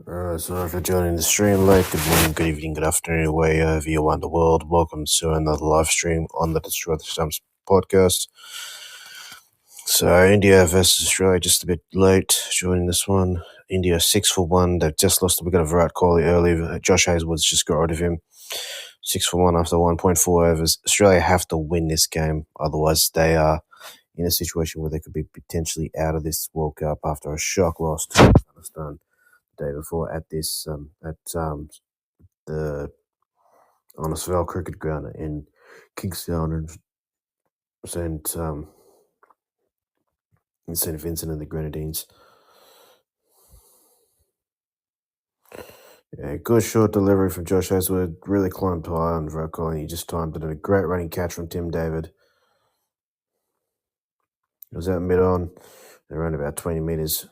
Sorry for joining the stream late. Good morning, good evening, good afternoon, wherever you are in the world. Welcome to another live stream on the Destroy the Stumps podcast. So, India versus Australia, just a bit late joining this one. India 6-1. They've just lost. We got a Virat Kohli early. Josh Hazlewood's just got rid of him. 6-1 after 1.4 overs. Australia have to win this game, otherwise they are in a situation where they could be potentially out of this World Cup after a shock loss to Afghanistan the day before at the Honestvale Cricket Ground in Kingstown and St. Vincent and the Grenadines. Yeah, good short delivery from Josh Hazlewood. Really climbed high on Virat Kohli. He just timed it. A great running catch from Tim David. It was out mid-on. They ran about 20 metres.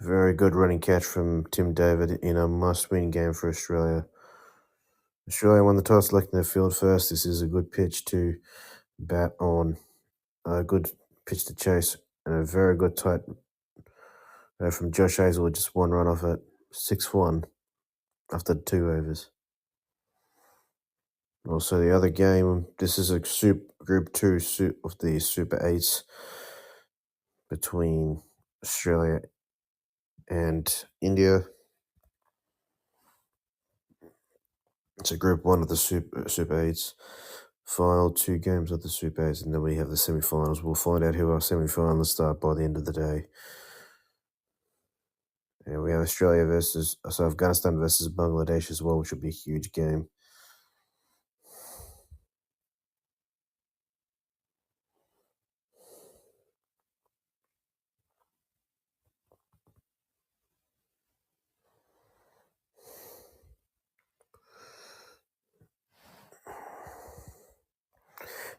Very good running catch from Tim David in a must-win game for Australia. Australia won the toss, selecting their field first. This is a good pitch to bat on. A good pitch to chase. And a very good tight from Josh Hazlewood. Just one run off it. 6-1 after 2 overs. Also, the other game, this is a Group 2 of the Super 8s between Australia and India. It's a Group 1 of the Super 8s. Final 2 games of the Super 8s, and then we have the semi-finals. We'll find out who our semi-finalists are by the end of the day. And we have Afghanistan versus Bangladesh as well, which will be a huge game.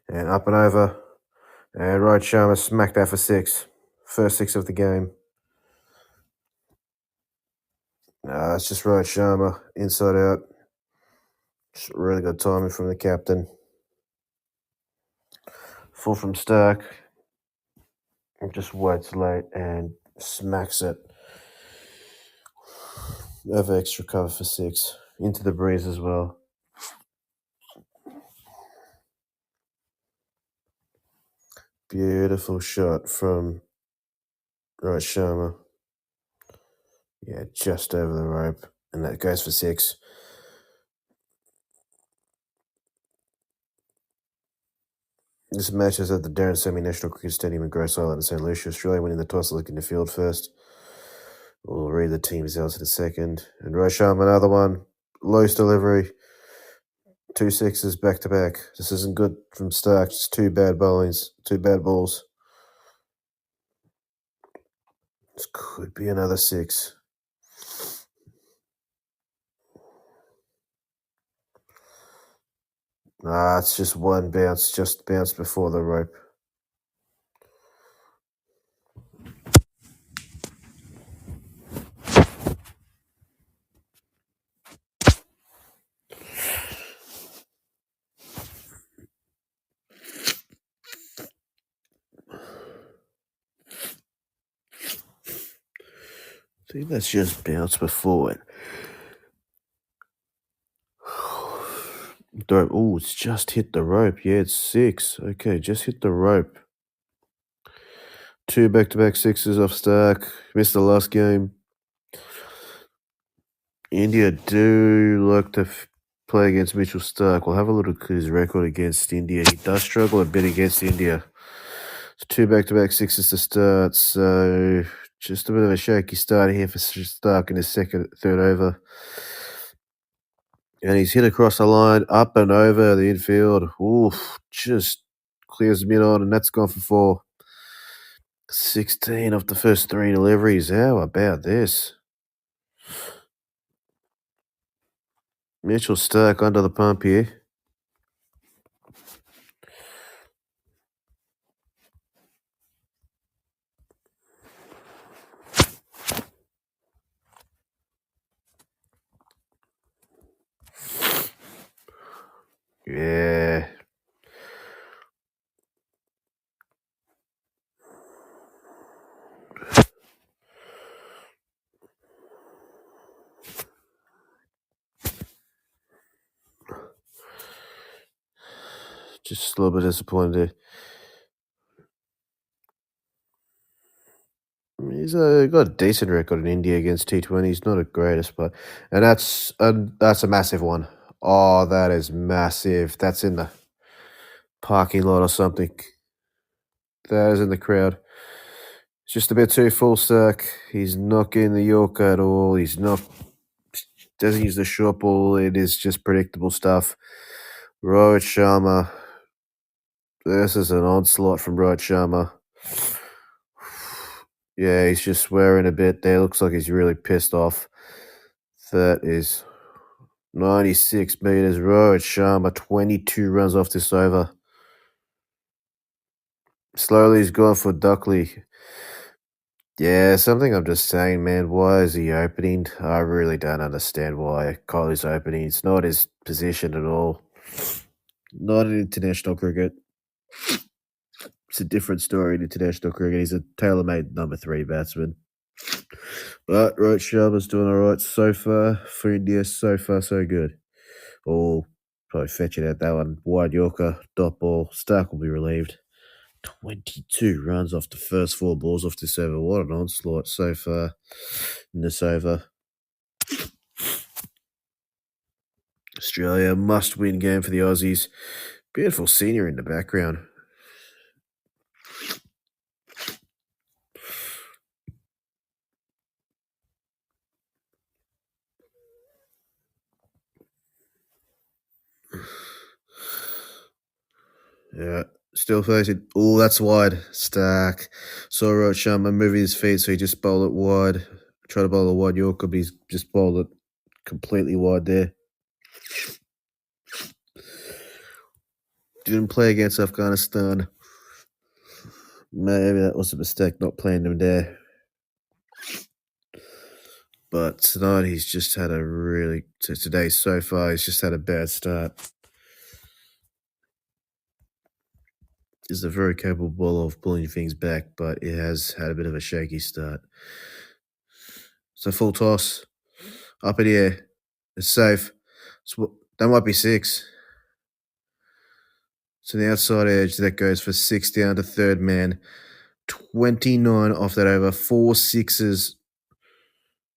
And up and over. And Rohit Sharma smacked that for 6. First 6 of the game. It's just Rohit Sharma, inside out. Just really good timing from the captain. Full from Stark. Just waits late and smacks it. Over extra cover for 6. Into the breeze as well. Beautiful shot from Rohit Sharma. Yeah, just over the rope. And that goes for 6. This match is at the Darren Sammy National Cricket Stadium in Grace Island in St. Lucia, Australia, winning the toss, looking to field first. We'll read the team results in a second. And Rohit Sharma, another one. Loose delivery. 2 6s back to back. This isn't good from Stark. Just 2 bad bowlings. 2 bad balls. This could be another 6. It's just one bounce. Just bounced before the rope. I think that's just bounced before it. Oh, it's just hit the rope. Yeah, it's 6. Okay, just hit the rope. 2 back-to-back 6s off Stark. Missed the last game. India do like to play against Mitchell Stark. We'll have a look at his record against India. He does struggle a bit against India. So 2 back-to-back 6s to start. So just a bit of a shaky start here for Stark in his third over. And he's hit across the line, up and over the infield. Oof, just clears mid-on, and that's gone for 4. 16 of the first 3 deliveries. How about this? Mitchell Stark under the pump here. Yeah. Just a little bit disappointed. He's got a decent record in India against T20. He's not the greatest, but and that's a massive one. Oh, that is massive. That's in the parking lot or something. That is in the crowd. It's just a bit too full stack. He's not getting the Yorker at all. He's not doesn't use the short ball. It is just predictable stuff. Rohit Sharma. This is an onslaught from Rohit Sharma. Yeah, he's just swearing a bit there. Looks like he's really pissed off. That is 96 meters. Rohit Sharma, 22 runs off this over. Slowly he's gone for Duckley. Yeah, something I'm just saying, man. Why is he opening? I really don't understand why Kohli's opening. It's not his position at all. Not in international cricket. It's a different story in international cricket. He's a tailor-made number 3 batsman. But Rohit Sharma's doing all right so far for India. So far, so good. Oh, probably fetching out that one. Wide Yorker, dot ball. Stark will be relieved. 22 runs off the first 4 balls off this over. What an onslaught so far in this over. Australia must-win game for the Aussies. Beautiful scenery in the background. Yeah, still facing. Oh, that's wide. Stark. Saw Rohit Sharma moving his feet, so he just bowled it wide. Tried to bowl a wide Yorker, but he's just bowled it completely wide there. Didn't play against Afghanistan. Maybe that was a mistake not playing him there. But tonight he's just had a really today so far he's just had a bad start. He's a very capable bowler of pulling things back, but it has had a bit of a shaky start. So full toss, up in the air, it's safe. So that might be 6. So the outside edge that goes for 6 down to third man. 29 off that over, 4 sixes.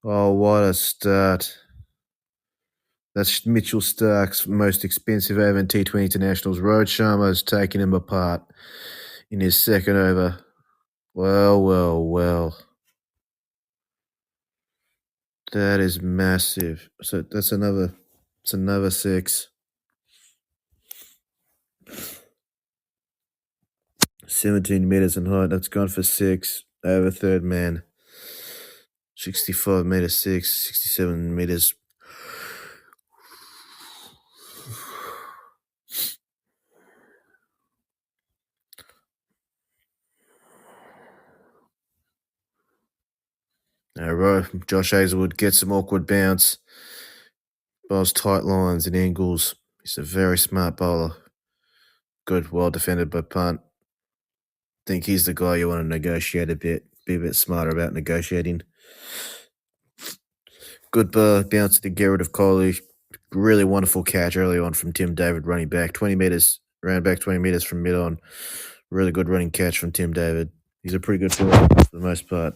Oh, what a start. That's Mitchell Stark's most expensive over in T20 internationals. Rohit Sharma has taken him apart in his second over. Well. That is massive. So that's another 6. 17 meters in height. That's gone for 6 over third man. 65 meters 6, 67 meters. Right. Josh Hazlewood gets some awkward bounce. Bowls tight lines and angles. He's a very smart bowler. Good, well defended by Punt. Think he's the guy you want to negotiate a bit. Be a bit smarter about negotiating. Good bounce to get rid of Kohli. Really wonderful catch early on from Tim David running back. 20 meters, ran back 20 meters from mid on. Really good running catch from Tim David. He's a pretty good bowler for the most part.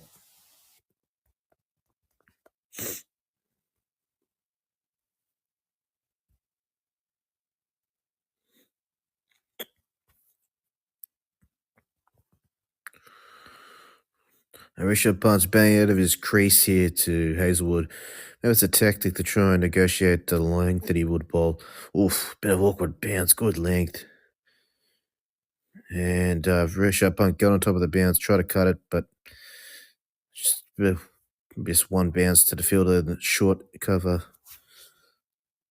Rishabh Pant's banging out of his crease here to Hazlewood. That was a tactic to try and negotiate the length that he would bowl. Oof, bit of awkward bounce, good length. And Rishabh Pant got on top of the bounce, try to cut it, but just one bounce to the fielder, the short cover.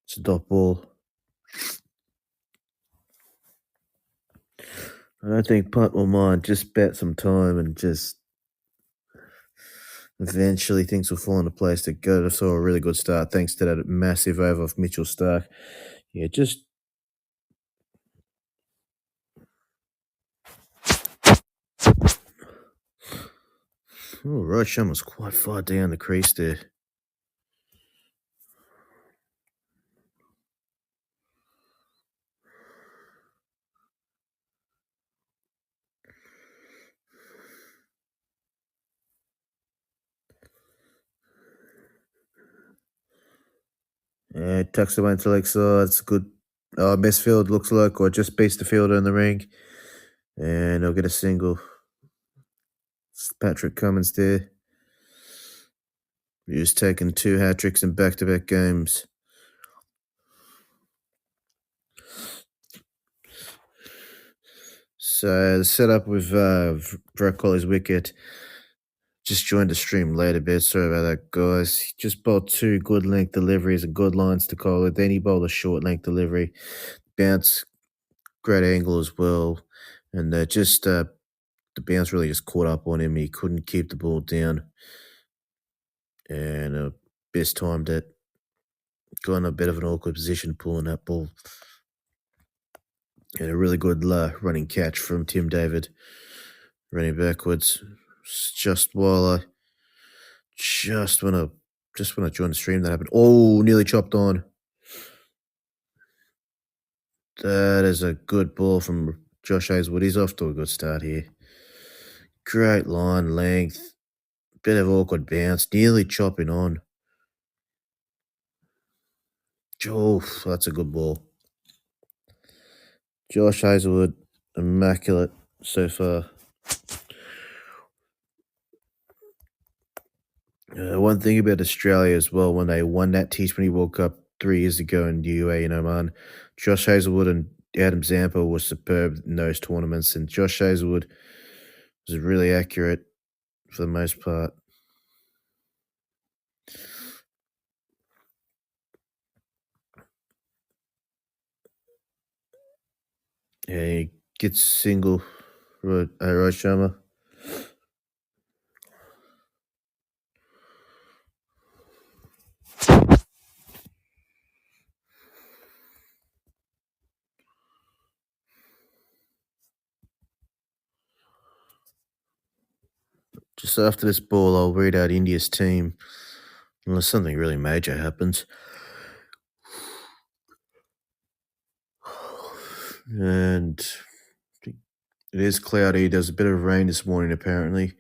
It's a dot ball. I don't think Punt will mind. Just bet some time and just eventually things will fall into place to go to saw a really good start thanks to that massive over of Mitchell Stark. Yeah, just Rohit Sharma was quite far down the crease there. Tucks away into leg side. It's a good best field looks like, or just beats the fielder in the ring. And he'll get a single. It's Patrick Cummins there. He's taken 2 hat tricks in back-to-back games. So the setup with Brett Colley's wicket. Just joined the stream late a bit. Sorry about that, guys. He just bowled 2 good length deliveries and good lines to Kohler. Then he bowled a short length delivery. Bounce, great angle as well. And the bounce really just caught up on him. He couldn't keep the ball down. And best timed it. Got in a bit of an awkward position pulling that ball. And a really good running catch from Tim David. Running backwards. Just when I joined the stream that happened. Oh, nearly chopped on. That is a good ball from Josh Hazelwood. He's off to a good start here. Great line length. Bit of awkward bounce. Nearly chopping on. Oh, that's a good ball. Josh Hazelwood, immaculate so far. One thing about Australia as well, when they won that T20 World Cup 3 years ago in UAE and Oman, Josh Hazelwood and Adam Zampa were superb in those tournaments, and Josh Hazelwood was really accurate for the most part. Yeah, he gets single, Rohit Sharma. Just after this ball, I'll read out India's team, unless something really major happens. And it is cloudy. There's a bit of rain this morning, apparently.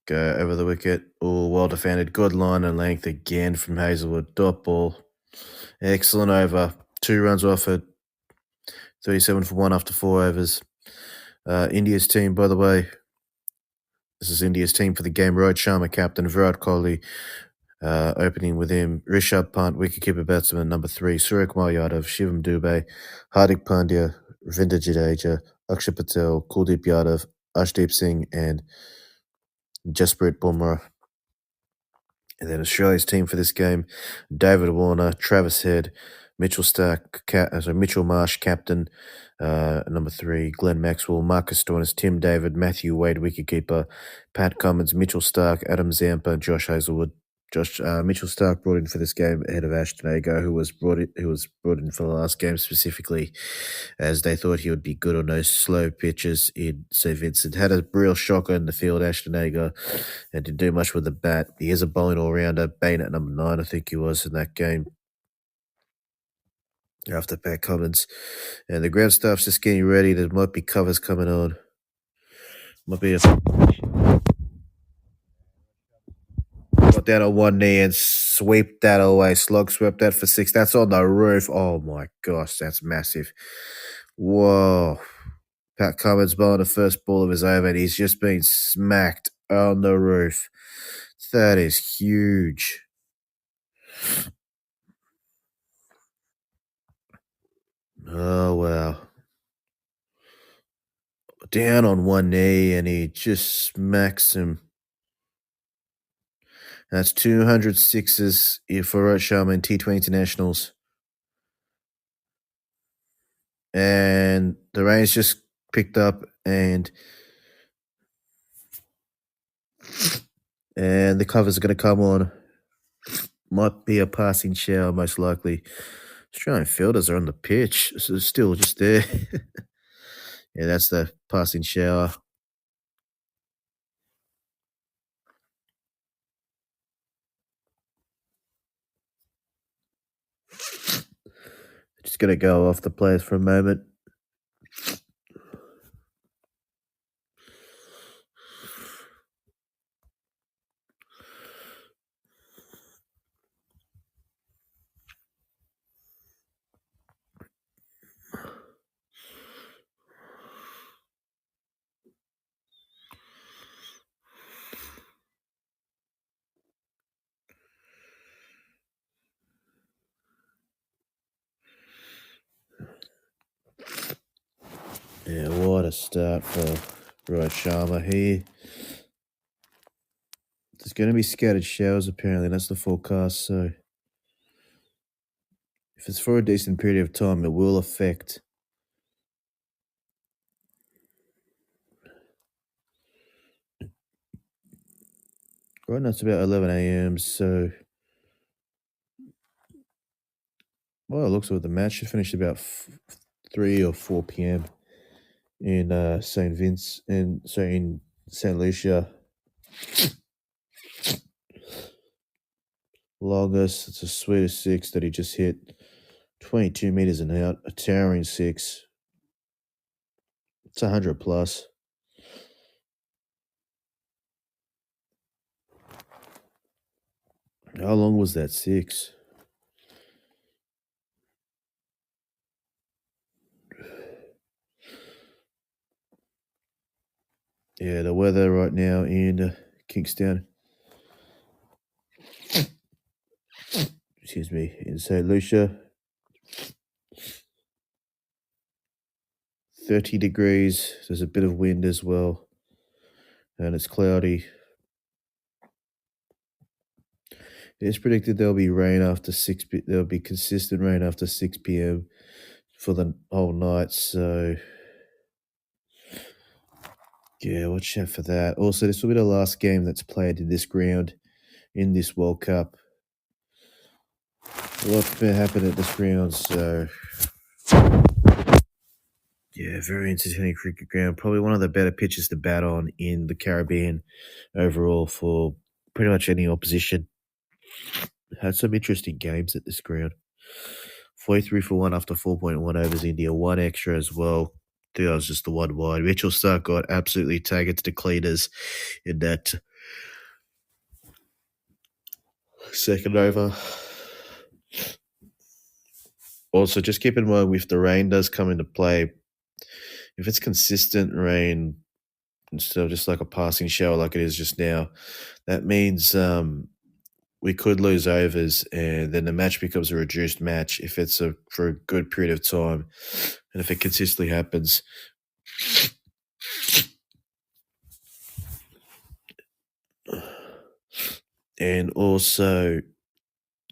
Go over the wicket. Oh, well defended. Good line and length again from Hazelwood. Dot ball. Excellent over. 2 runs off it. 37 for 1 after 4 overs. India's team, by the way. This is India's team for the game. Rohit Sharma, captain. Virat Kohli, opening with him. Rishabh Pant, wicketkeeper batsman, number 3. Surya Kumar Yadav, Shivam Dubey, Hardik Pandya, Ravinder Jadeja, Akshay Patel, Kuldeep Yadav, Ashdeep Singh, and Jasprit Bumrah. And then Australia's team for this game: David Warner, Travis Head, Mitchell Marsh, captain, number 3, Glenn Maxwell, Marcus Stoinis, Tim David, Matthew Wade, wicketkeeper, Pat Cummins, Mitchell Starc, Adam Zampa, and Josh Hazelwood. Mitchell Starc brought in for this game ahead of Ashton Agar, who was brought in for the last game specifically, as they thought he would be good on those slow pitches in St. Vincent. Had a real shocker in the field, Ashton Agar, and didn't do much with the bat. He is a bowling all-rounder, Bain at number 9, I think he was in that game, after Pat Cummins. And the ground staff's just getting ready. There might be covers coming on. Might be got down on one knee and sweep that away. Slug swept that for 6. That's on the roof. Oh my gosh, that's massive. Whoa. Pat Cummins bowling the first ball of his over, and he's just been smacked on the roof. That is huge. Oh, wow. Down on one knee, and he just smacks him. That's 200 sixes for Rohit Sharma in T20 internationals. And the rain's just picked up, and the covers are going to come on. Might be a passing shower, most likely. Australian fielders are on the pitch, so still just there. Yeah, that's the passing shower. Just going to go off the players for a moment. Yeah, what a start for Rohit Sharma here. There's going to be scattered showers apparently. That's the forecast. So if it's for a decent period of time, it will affect. Right now it's about 11 a.m. So, well, it looks like the match should finish about 3 or 4 p.m. in St. Vince and so in St. Lucia. Longest, it's a sweetest six that he just hit. 22 meters and out, a towering six. It's 100 plus. How long was that six? Yeah, the weather right now in Kingston, excuse me, in St. Lucia, 30 degrees. There's a bit of wind as well, and it's cloudy. It's predicted there'll be rain after 6 p. There'll be consistent rain after 6 p.m. for the whole night. So, yeah, watch out for that. Also, this will be the last game that's played in this ground in this World Cup. A lot's been happening at this ground, so yeah, very entertaining cricket ground. Probably one of the better pitches to bat on in the Caribbean overall for pretty much any opposition. Had some interesting games at this ground. 43 for 1 after 4.1 overs India, one extra as well. I think that was just the one wide. Mitchell Stark got absolutely tagged to the cleaners in that second over. Also, just keep in mind if the rain does come into play, if it's consistent rain instead of just like a passing shower like it is just now, that means we could lose overs and then the match becomes a reduced match if it's for a good period of time and if it consistently happens. And also,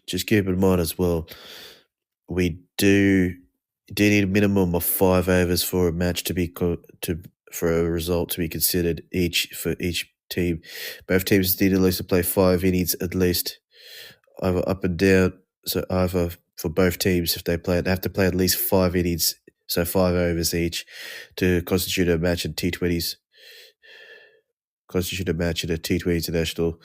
just keep in mind as well, we do need a minimum of 5 overs for a match to be for a result to be considered for each team. Both teams need at least to play 5 innings at least, either up and down. So either for both teams, if they have to play at least 5 innings, so 5 overs each, to constitute a match in T20s. Constitute a match in a T20 international.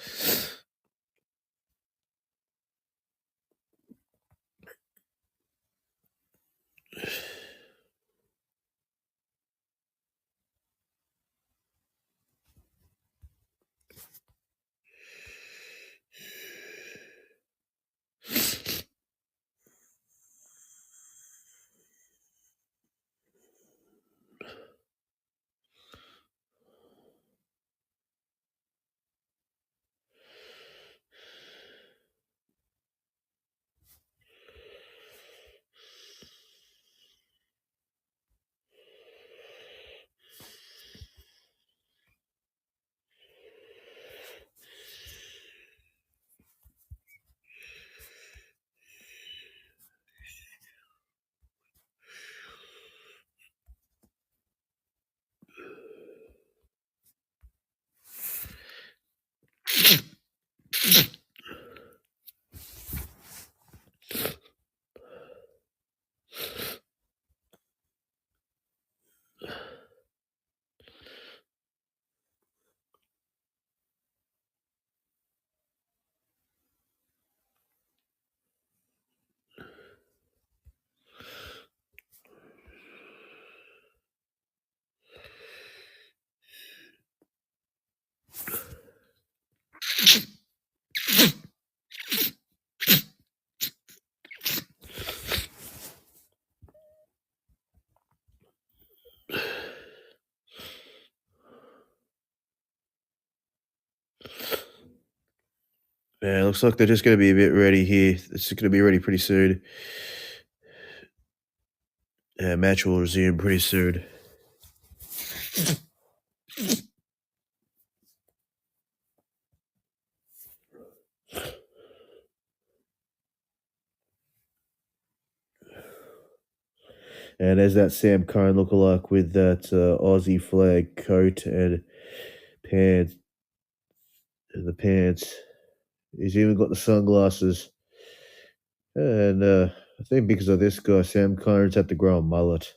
Yeah, looks like they're just going to be a bit ready here. It's going to be ready pretty soon. Match will resume pretty soon. And there's that Sam Curran lookalike with that Aussie flag coat and pants. The pants. He's even got the sunglasses. And I think because of this guy, Sam Curran's had to grow a mullet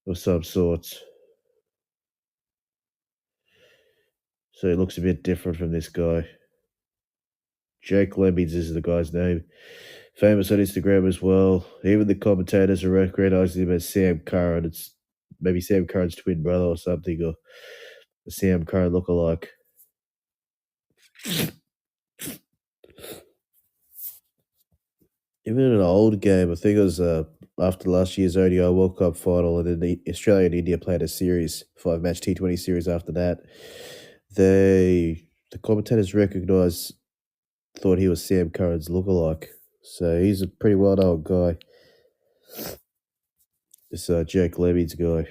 of some sorts. So he looks a bit different from this guy. Jake Lemmings is the guy's name. Famous on Instagram as well. Even the commentators are recognizing him as Sam Curran. It's maybe Sam Curran's twin brother or something, or a Sam Curran lookalike. Even in an old game, I think it was after last year's ODI World Cup final, and then the Australia and India played a series, 5-match T20 series after that. The commentators thought he was Sam Curran's lookalike. So he's a pretty well-known guy. This Jake Lemmings guy.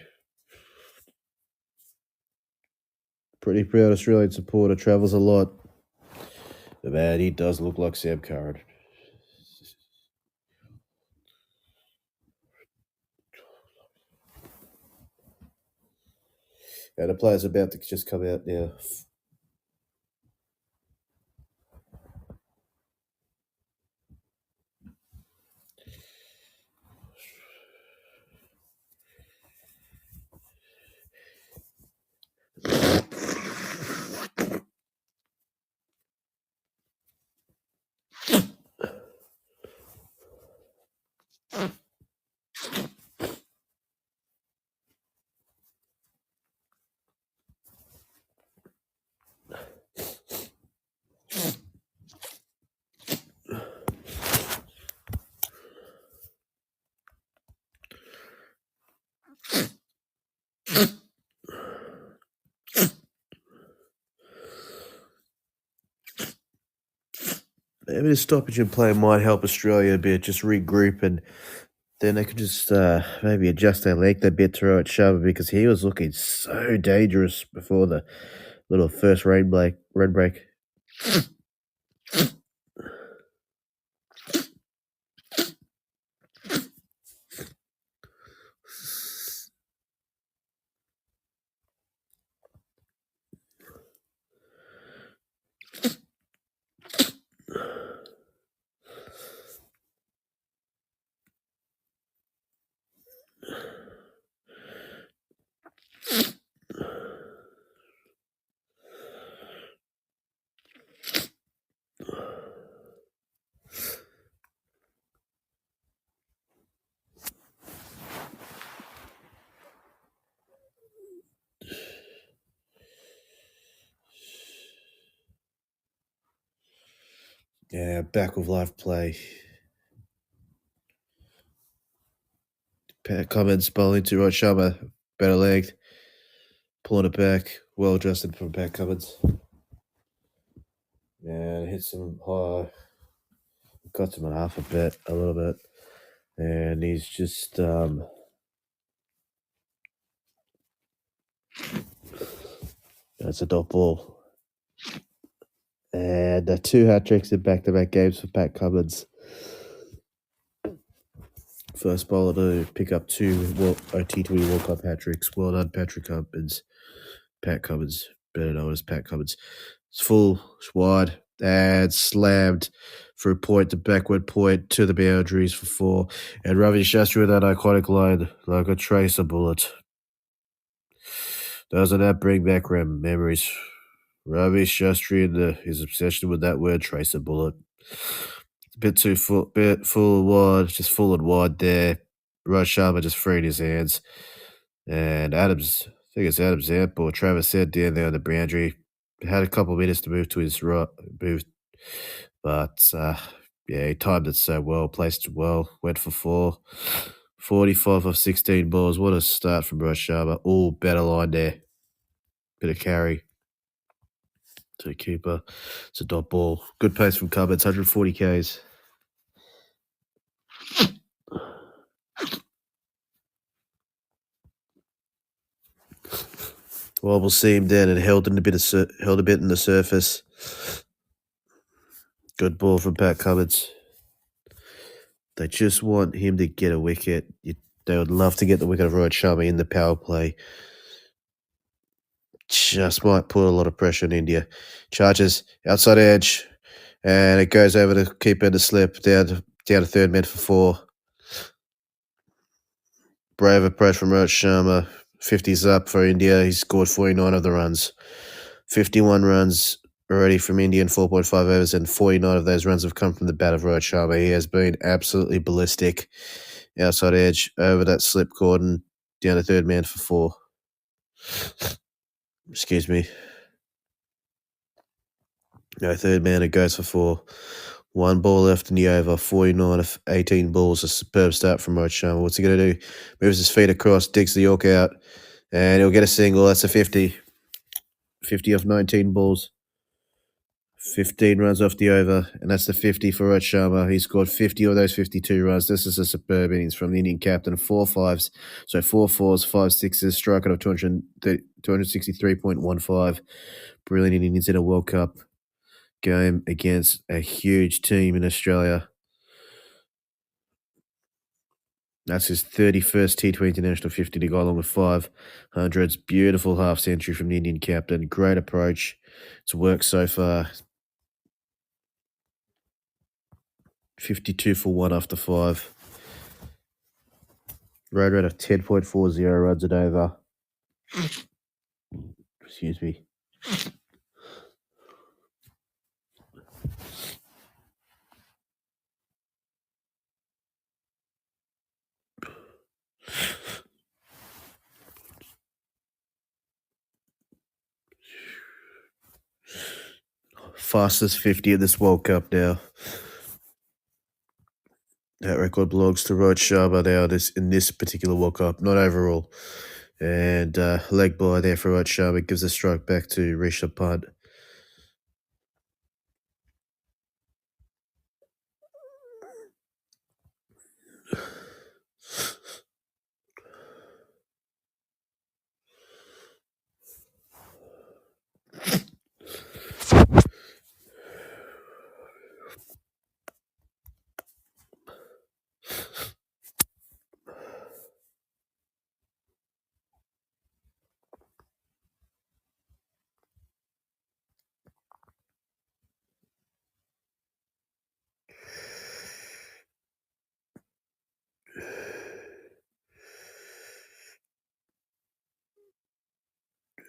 Pretty proud Australian supporter, travels a lot. But man, he does look like Sam Curran. And the player's about to just come out now. Maybe the stoppage in play might help Australia a bit, just regroup, and then they could just maybe adjust their length a bit to Rohit Sharma, because he was looking so dangerous before the little first rain break. Yeah, back with live play. Pat Cummins bowling to Rohit Sharma, better legged, pulling it back, well adjusted from Pat Cummins. Yeah, hits him high, got him on half a little bit, and he's just that's a dot ball. And 2 hat-tricks in back-to-back games for Pat Cummins. First bowler to pick up 2 T20 World Cup hat-tricks. Well done, Patrick Cummins. Pat Cummins, better known as Pat Cummins. It's full, it's wide, and slammed through point to backward point to the boundaries for 4. And Ravi Shastri with that iconic line, like a tracer bullet. Doesn't that bring back memories? Ravi Shastri and his obsession with that word, tracer bullet. It's a bit too full and wide, just full and wide there. Raj Sharma just freed his hands. And I think it's Adams Zamp or Travis said down there on the boundary. Had a couple of minutes to move to his right, but yeah, he timed it so well, placed it well, went for 4. 45 of 16 balls. What a start from Raj Sharma. All better line there. Bit of carry to keeper. It's a dot ball. Good pace from Cummins, 140 Ks. Wobble seam down and held a bit in the surface. Good ball from Pat Cummins. They just want him to get a wicket. They would love to get the wicket of Rohit Sharma in the power play. Just might put a lot of pressure on India. Charges outside edge, and it goes over the keeper to slip down to third man for 4. Brave approach from Rohit Sharma. 50's up for India. He's scored 49 of the runs. 51 runs already from India in 4.5 overs, and 49 of those runs have come from the bat of Rohit Sharma. He has been absolutely ballistic. Outside edge, over that slip cordon, down to third man for 4. Excuse me. No, third man, it goes for 4. 1 ball left in the over, 49 of 18 balls. A superb start from Rohit Sharma. What's he going to do? Moves his feet across, digs the York out, and he'll get a single. That's a 50. 50 off 19 balls. 15 runs off the over, and that's the 50 for Rohit Sharma. He scored 50 of those 52 runs. This is a superb innings from the Indian captain. 4 5s, so 4 4s, 5 6s, strike rate of 263.15. Brilliant innings in a World Cup game against a huge team in Australia. That's his 31st T20 International 50 to go along with 500s. Beautiful half century from the Indian captain. Great approach. It's worked so far. 52 for 1 after 5. Road rate of 10.40 runs and over. Excuse me. Fastest 50 in this World Cup now. That record belongs to Rohit Sharma now in this particular World Cup, not overall. And leg by there for Rohit Sharma gives a strike back to Rishabh Pant.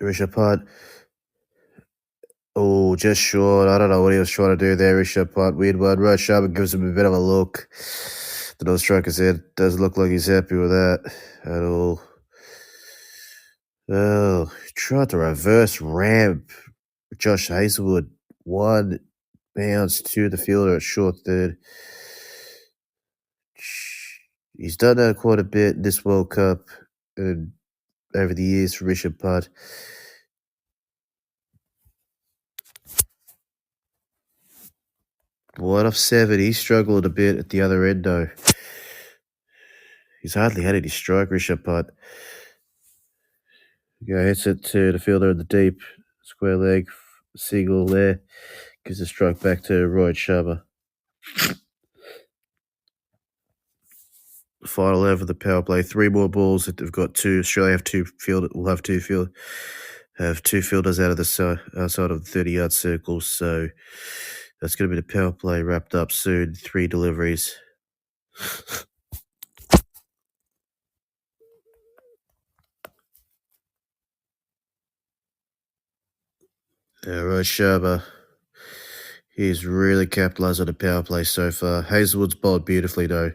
Rishabh Pant. Oh, just short. I don't know what he was trying to do there. Rishabh Pant, weird one. Rohit Sharma gives him a bit of a look. The nose striker's head doesn't look like he's happy with that at all. Oh, tried to reverse ramp. Josh Hazlewood, 1 bounce to the fielder at short third. He's done that quite a bit in this World Cup and over the years for Rishabh Pant. 1 off 7. He struggled a bit at the other end, though. He's hardly had any strike, Rishabh Pant. Hits it to the fielder in the deep. Square leg, single there. Gives a strike back to Rohit Sharma. Final over the power play. 3 more balls. They've got 2. Australia have 2 fielders. We'll have 2 fielders out of the outside of the 30-yard circle. So that's going to be the power play wrapped up soon. 3 deliveries. Rohit Sharma, he's really capitalised on the power play so far. Hazelwood's bowled beautifully, though.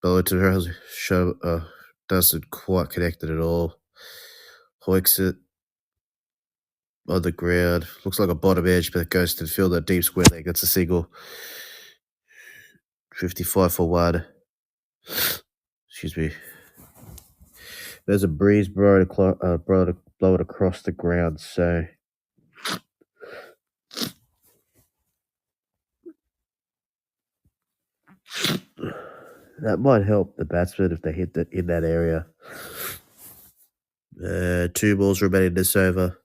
Bowler to Sharma doesn't quite connect it at all. Hoiks it on the ground. Looks like a bottom edge, but it goes to the fielder, deep square leg. That's a single. 55 for 1. Excuse me. There's a breeze blow it across the ground, so that might help the batsmen if they hit that in that area. Two balls remaining this over.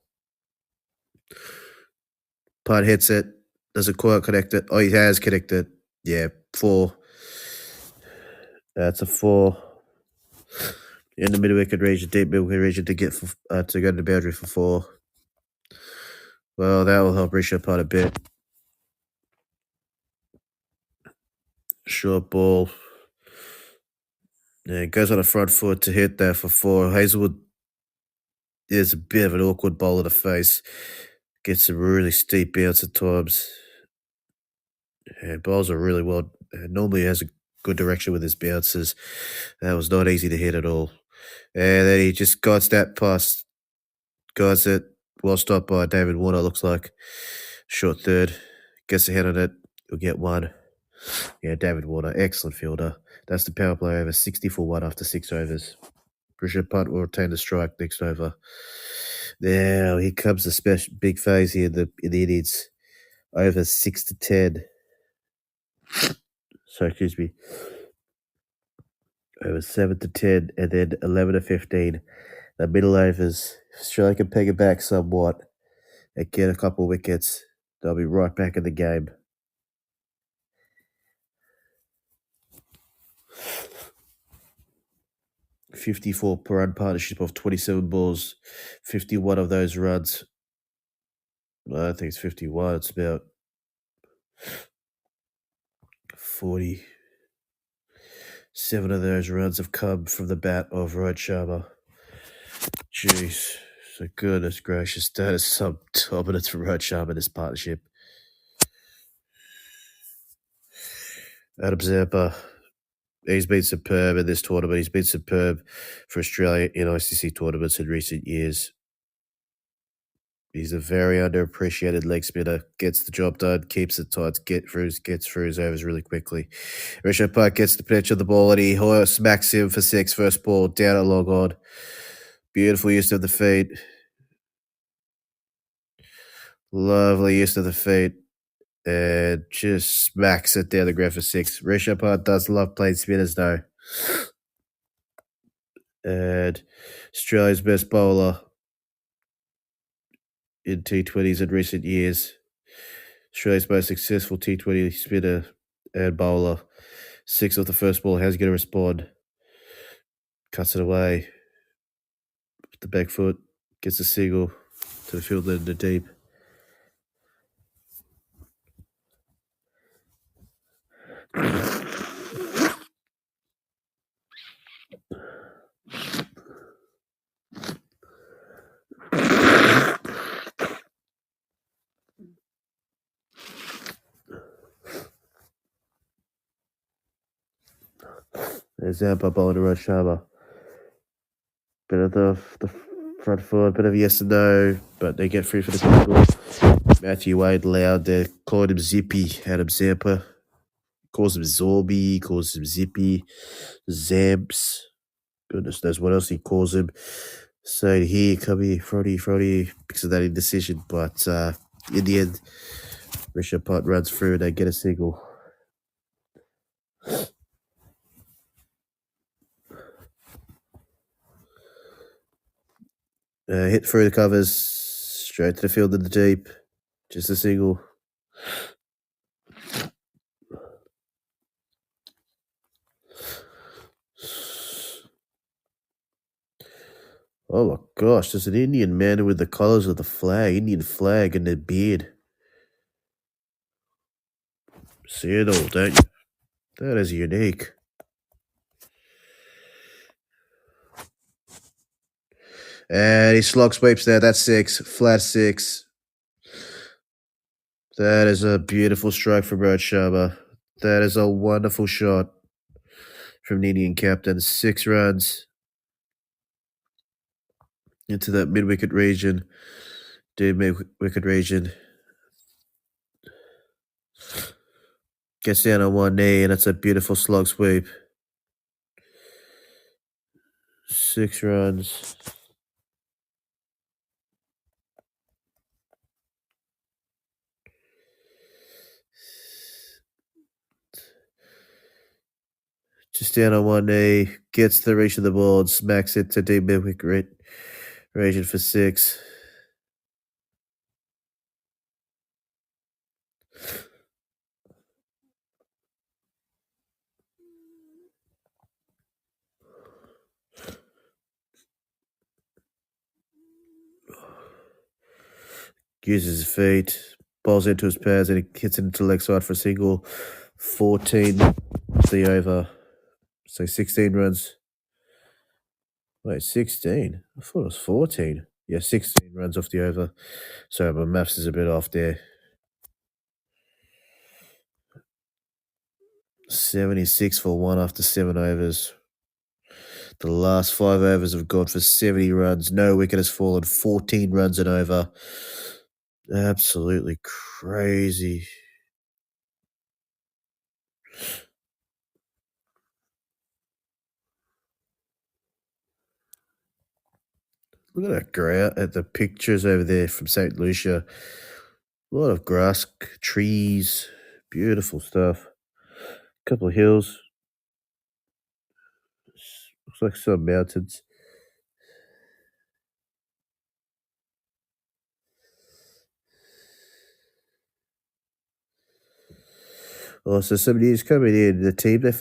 Putt hits it. Doesn't quite connect it. Oh, he has connected. Yeah, four. That's a four. In the middle wicket region, deep middle wicket region to get to go to the boundary for four. Well, that will help Rishabh Pant a bit. Short ball. Yeah, goes on the front foot to hit there for four. Hazelwood is a bit of an awkward bowl in the face. Gets a really steep bounce at times. And bowls are really well. Normally has a good direction with his bounces. That was not easy to hit at all. And then he just guides that past. Guides it. Well stopped by David Warner, looks like. Short third. Gets ahead on it. He'll get one. Yeah, David Warner, excellent fielder. That's the power play over 60-1 after 6 overs. Rishabh Pant will retain the strike next over. Now here comes the special big phase here in the innings. Over 6-10. So excuse me. Over 7-10 and then 11-15. The middle overs. If Australia can peg it back somewhat and get a couple wickets, they'll be right back in the game. 54 per run partnership of 27 balls. 51 of those runs. I don't think it's 51. It's about 47 of those runs have come from the bat of Rohit Sharma. Jeez. So goodness gracious. That is some dominance from Rohit Sharma in this partnership. Adam Zampa. He's been superb in this tournament. He's been superb for Australia in ICC tournaments in recent years. He's a very underappreciated leg spinner. Gets the job done, keeps it tight, gets through his overs really quickly. Rishabh Pant gets the pitch of the ball and he smacks him for six. First ball down at long on. Beautiful use of the feet. Lovely use of the feet. And just smacks it down the ground for six. Rishabh Pant does love playing spinners though. And Australia's best bowler in T20s in recent years. Australia's most successful T20 spinner and bowler. Six off the first ball. How's he going to respond? Cuts it away. With the back foot. Gets a single to the fielder in the deep. There's Zampa bowling to Rohit Sharma. Bit of the front foot, bit of yes and no, but they get free for the tackle. Matthew Wade loud there, called him Zippy, Adam Zampa. Calls him Zorby, calls him Zippy, Zamps. Goodness knows what else he calls him. So here, come here, Frody, because of that indecision. But in the end, Rishabh Pant runs through and they get a single. Hit through the covers, straight to the field in the deep. Just a single. Oh my gosh, there's an Indian man with the colours of the flag, Indian flag, and their beard. See it all, don't you? That is unique. And he slog sweeps there. That's six. Flat six. That is a beautiful strike from Rohit Sharma. That is a wonderful shot from the Indian captain. 6 runs into that mid-wicket region. Deep mid-wicket region. Gets down on one knee, and that's a beautiful slog sweep. 6 runs. Just down on one knee, gets to the reach of the ball and smacks it to deep mid-wicket. Rated for 6. Uses his feet, bowls into his pads, and he hits it into leg side for a single. 14 the over. So 16 runs. Wait, 16? I thought it was 14. Yeah, 16 runs off the over. Sorry, my maths is a bit off there. 76 for 1 after 7 overs. The last 5 overs have gone for 70 runs. No wicket has fallen. 14 runs and over. Absolutely crazy. Look at that ground, at the pictures over there from St. Lucia. A lot of grass, trees, beautiful stuff. A couple of hills. Looks like some mountains. Oh, so some news coming in. The team that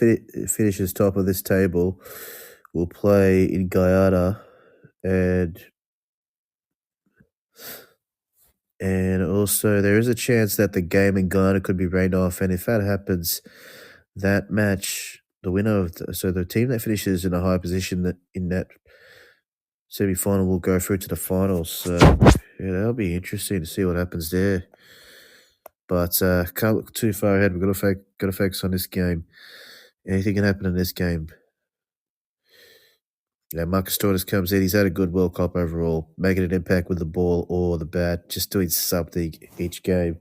finishes top of this table will play in Guyana, and also there is a chance that the game in Guyana could be rained off. And if that happens, that match, the winner of so the team that finishes in a high position in that semi-final will go through to the finals. So yeah, that'll be interesting to see what happens there. But can't look too far ahead. We've got to focus on this game. Anything can happen in this game. Yeah, Marcus Stoinis comes in. He's had a good World Cup overall, making an impact with the ball or the bat, just doing something each game.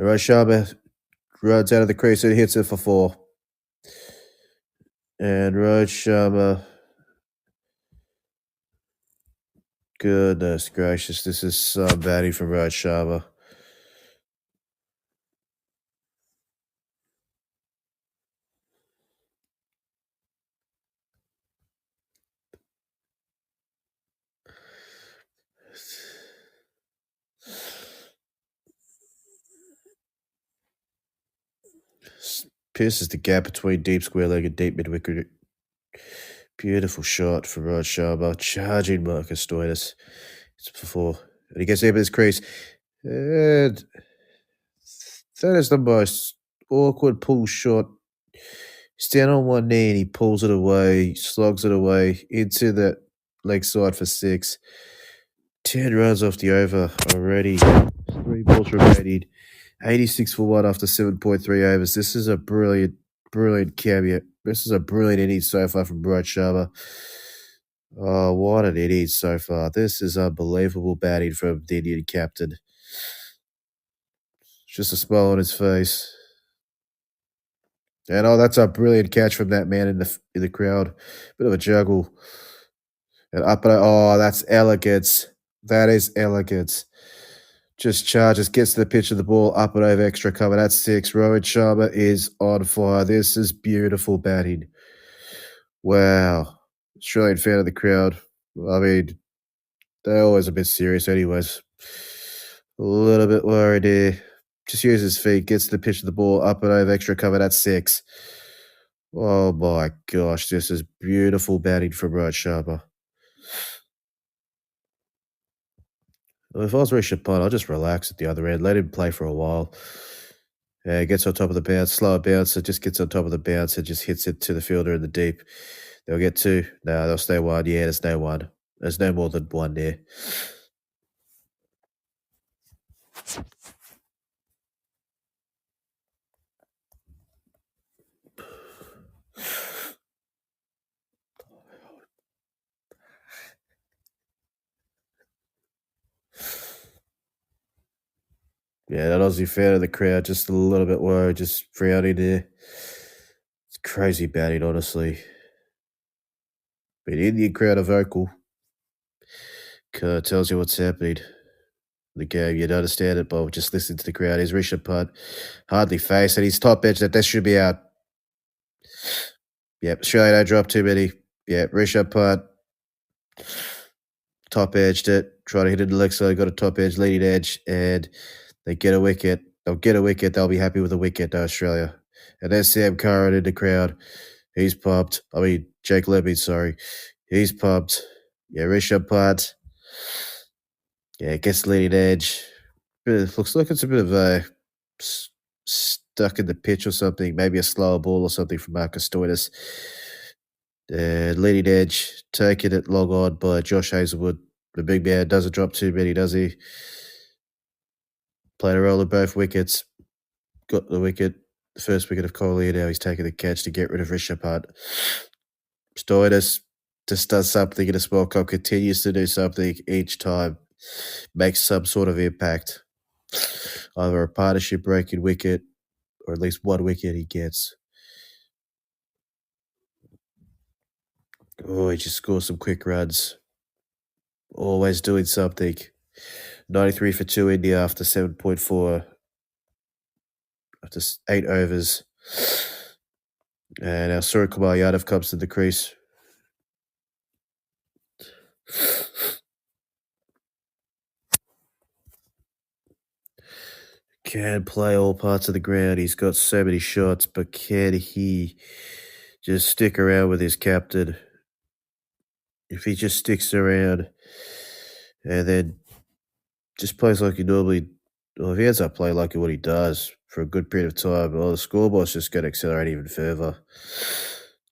Rohit Sharma runs out of the crease and hits it for 4. And Rohit Sharma, goodness gracious, this is some batting from Rohit Sharma. Pierces the gap between deep square leg and deep mid wicket. Beautiful shot from Rohit Sharma, charging Marcus Stoinis. It's before, and he gets into his crease. And that is the most awkward pull shot. He's down on one knee and he pulls it away, slogs it away into the leg side for 6. 10 runs off the over already. 3 balls remaining. 86 for 1 after 7.3 overs. This is a brilliant cameo. This is a brilliant innings so far from Rohit Sharma. Oh, what an innings so far. This is unbelievable batting from the Indian captain. Just a smile on his face. And that's a brilliant catch from that man in the crowd. Bit of a juggle. And up and that's elegance. That is elegance. Just charges, gets to the pitch of the ball, up and over extra cover. That's 6. Rohit Sharma is on fire. This is beautiful batting. Wow. Australian fan of the crowd. I mean, they're always a bit serious anyways. A little bit worried here. Just uses his feet, gets to the pitch of the ball, up and over extra cover. That's 6. Oh my gosh, this is beautiful batting from Rohit Sharma. If I was Rishabh Pant, I'll just relax at the other end, let him play for a while. Yeah, gets on top of the bounce, slower bounce, it just gets on top of the bounce and just hits it to the fielder in the deep. They'll get 2. No, they'll stay 1. Yeah, there's no 1. There's no more than 1 there. Yeah, that Aussie fan of the crowd, just a little bit worried, just frowning there. Crazy batting, honestly. But the Indian crowd are vocal. Tells you what's happening. The game, you'd understand it, but just listen to the crowd. He's Rishabh Pant, hardly faced, and he's top edge that should be out. Yep, Australia don't drop too many. Yep, Rishabh Pant, top edged it, try to hit it in the leg side, got a top edge, leading edge, and they get a wicket. They'll get a wicket. They'll be happy with a wicket, Australia. And there's Sam Curran in the crowd. He's pumped. I mean, Jake Levy, sorry. He's pumped. Yeah, Rishabh Pant. Yeah, gets the leading edge. Looks like it's a bit of a stuck in the pitch or something. Maybe a slower ball or something from Marcus Stoinis. Leading edge, taking it long on by Josh Hazelwood. The big man doesn't drop too many, does he? Played a role in both wickets. Got the wicket, the first wicket of Kohli, and now he's taking the catch to get rid of Rishabh Pant. Stoinis just does something in this World Cup, continues to do something each time, makes some sort of impact. Either a partnership breaking wicket, or at least one wicket he gets. Oh, he just scores some quick runs. Always doing something. 93 for 2 India after 7.4. After 8 overs. And our Surya Kumar Yadav comes to the crease. Can play all parts of the ground. He's got so many shots, but can he just stick around with his captain? If he just sticks around and then just plays like he normally, well, if he ends up playing like what he does for a good period of time, well, the scoreboard's just going to accelerate even further.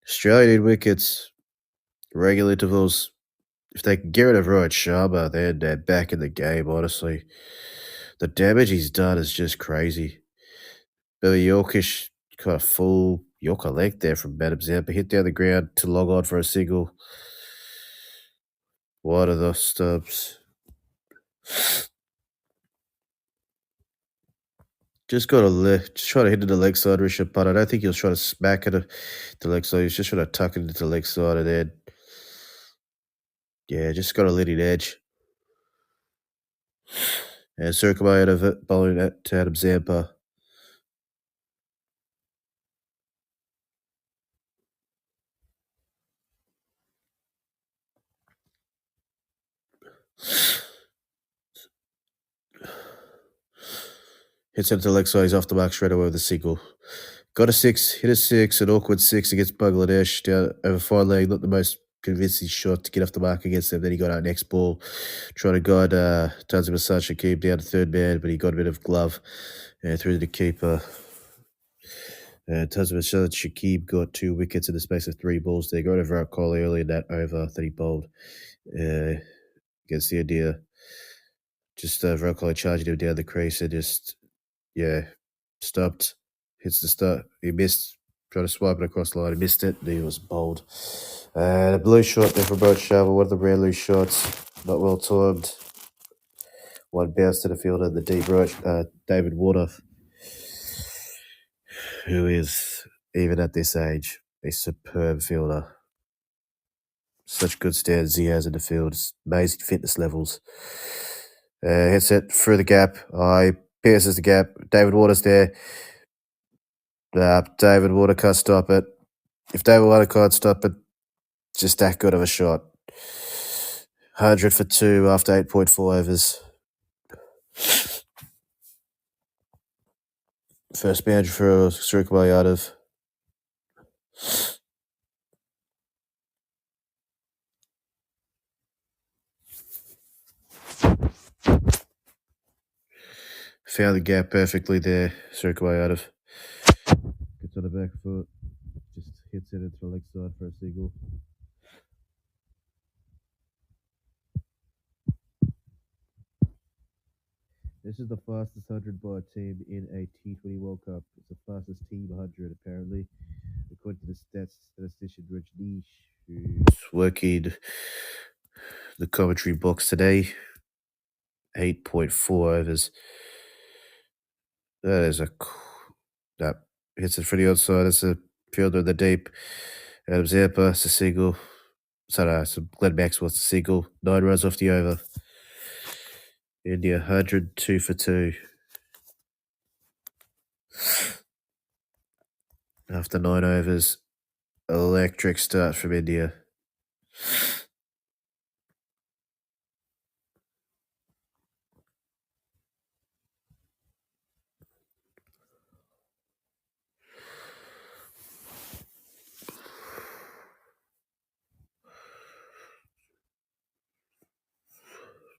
Australia need wickets, regular intervals. If they can get rid of Rohit Sharma, then they're back in the game, honestly. The damage he's done is just crazy. Billy Yorkish kind of full Yorker leg there from Madam Zampa. Hit down the ground to log on for a single. What are the stumps? Just got just try to hit it to the leg side, Rishabh Pant. I don't think he was trying to smack it to the leg side. He was just trying to tuck it into the leg side and then, yeah, just got a leading edge. And Surkamay out of it, bowling it to Adam Zampa. Hits it to the leg side. He's off the mark straight away with a single. Got a 6, hit a 6, an awkward 6 against Bangladesh down over 5 leg. Not the most convincing shot to get off the mark against them. Then he got out next ball, trying to guide Tanzim Hassan Shakib down to third man, but he got a bit of glove through to the keeper. Tanzim Hassan Shakib got 2 wickets in the space of 3 balls there. Got over Kohli early in that over that he bowled against the India. Just Virat Kohli charging him down the crease and just, yeah, stopped. Hits the start. He missed. Tried to swipe it across the line. He missed it. He was bowled. A blue shot there from Rohit Sharma. One of the rare loose shots. Not well timed. One bounce to the fielder. The deep right. David Warner, who is, even at this age, a superb fielder. Such good standards he has in the field. Amazing fitness levels. Hits it through the gap. He pierces the gap. David Warner's there. David Warner can't stop it. If David Warner can't stop it, just that good of a shot. 100 for 2 after 8.4 overs. First boundary for Surya Kumar Yadav. Found the gap perfectly there, Surya Kumar Yadav. Gets on the back foot. Just hits it into the leg side for a single. This is the fastest 100 by a team in a T20 World Cup. It's the fastest team 100, apparently, according to the statistician Rajneesh, who's working the commentary box today. 8.4 overs. That is that hits it for the outside. It's a fielder in the deep. Adam Zampa, it's a single. Sorry, so Glenn Maxwell's a single. 9 runs off the over. India 102 for 2. After 9 overs, electric start from India.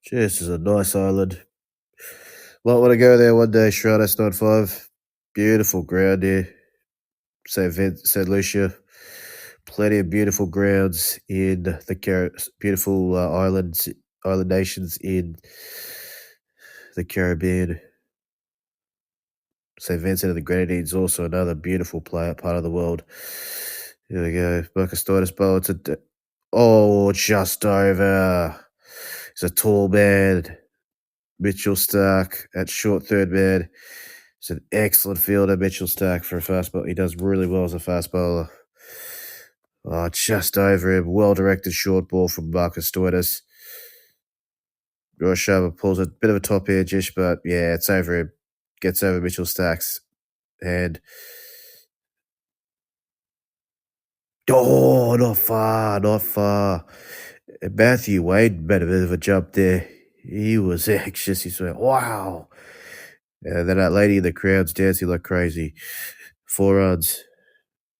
Jeez, this is a nice island. Might want to go there one day, Stratus 95. Beautiful ground here. St. Lucia. Plenty of beautiful grounds in the beautiful island nations in the Caribbean. St. Vincent and the Grenadines, also another beautiful part of the world. Here we go. Marcus Stoinis bowler to. Oh, just over. He's a tall man. Mitchell Stark at short third man. He's an excellent fielder, Mitchell Stark, for a fast bowler. He does really well as a fast bowler. Oh, just over him. Well directed short ball from Marcus Stoinis. Roy Sharma pulls a bit of a top edge-ish, but yeah, it's over him. Gets over Mitchell Stark's hand. Oh, not far, not far. Matthew Wade made a bit of a jump there. He was anxious. He went, wow. And then that lady in the crowd's dancing like crazy. 4 runs.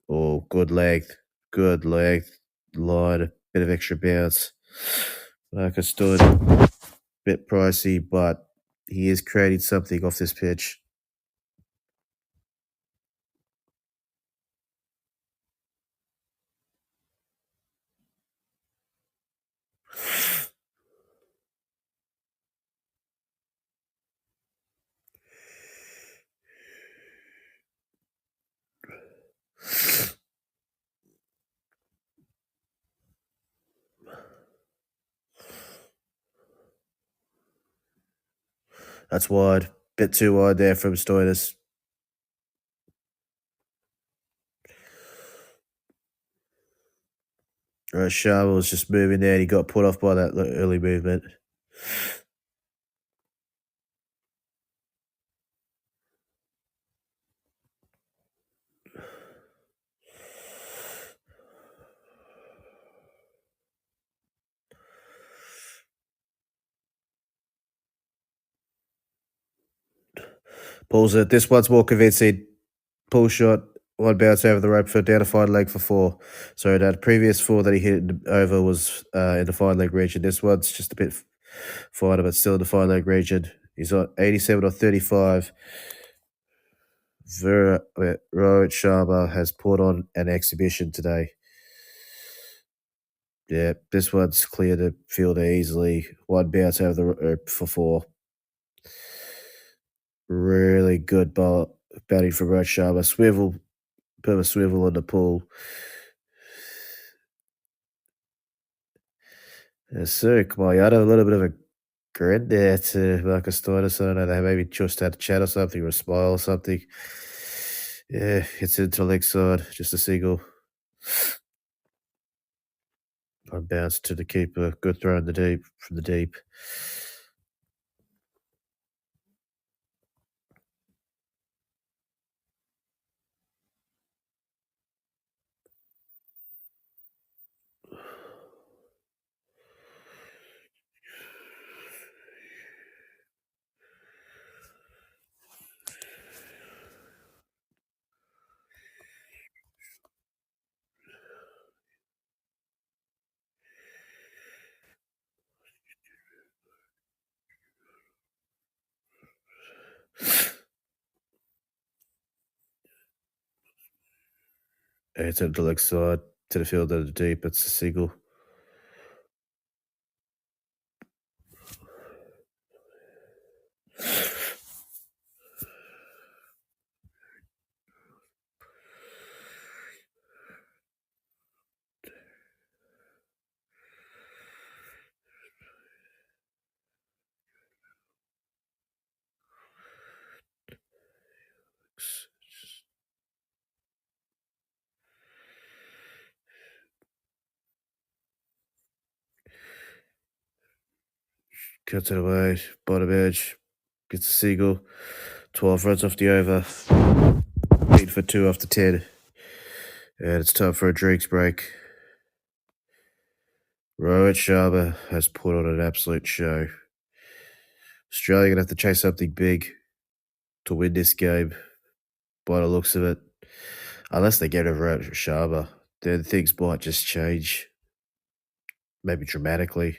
Oh, good length. Good length. Line. A bit of extra bounce. Marcus stood a bit pricey, but he is creating something off this pitch. That's wide. Bit too wide there from Stoinis. Sharma was just moving there and he got put off by that early movement. Pulls it. This one's more convincing. Pull shot. One bounce over the rope for down a fine leg for 4. So that previous 4 that he hit over was in the fine leg region. This one's just a bit finer, but still in the fine leg region. He's on 87 or 35. Rohit Sharma has put on an exhibition today. Yeah, this one's cleared the fielder easily. One bounce over the rope for 4. Really good batting from Rohit Sharma. Bit of a swivel on the pull. Yes, sir. Come on, you had a little bit of a grin there to Marcus Stoinis. I don't know, they maybe just had a chat or something or a smile or something. Yeah, it's into the leg side, just a single. One bounce to the keeper. Good throw in the deep from the deep. It's into the leg side to the field of the deep. It's a single. Cuts it away, bottom edge, gets the single, 12 runs off the over, 8 for 2 after 10, and it's time for a drinks break. Rohit Sharma has put on an absolute show. Australia going to have to chase something big to win this game, by the looks of it. Unless they get over Rohit Sharma, then things might just change, maybe dramatically.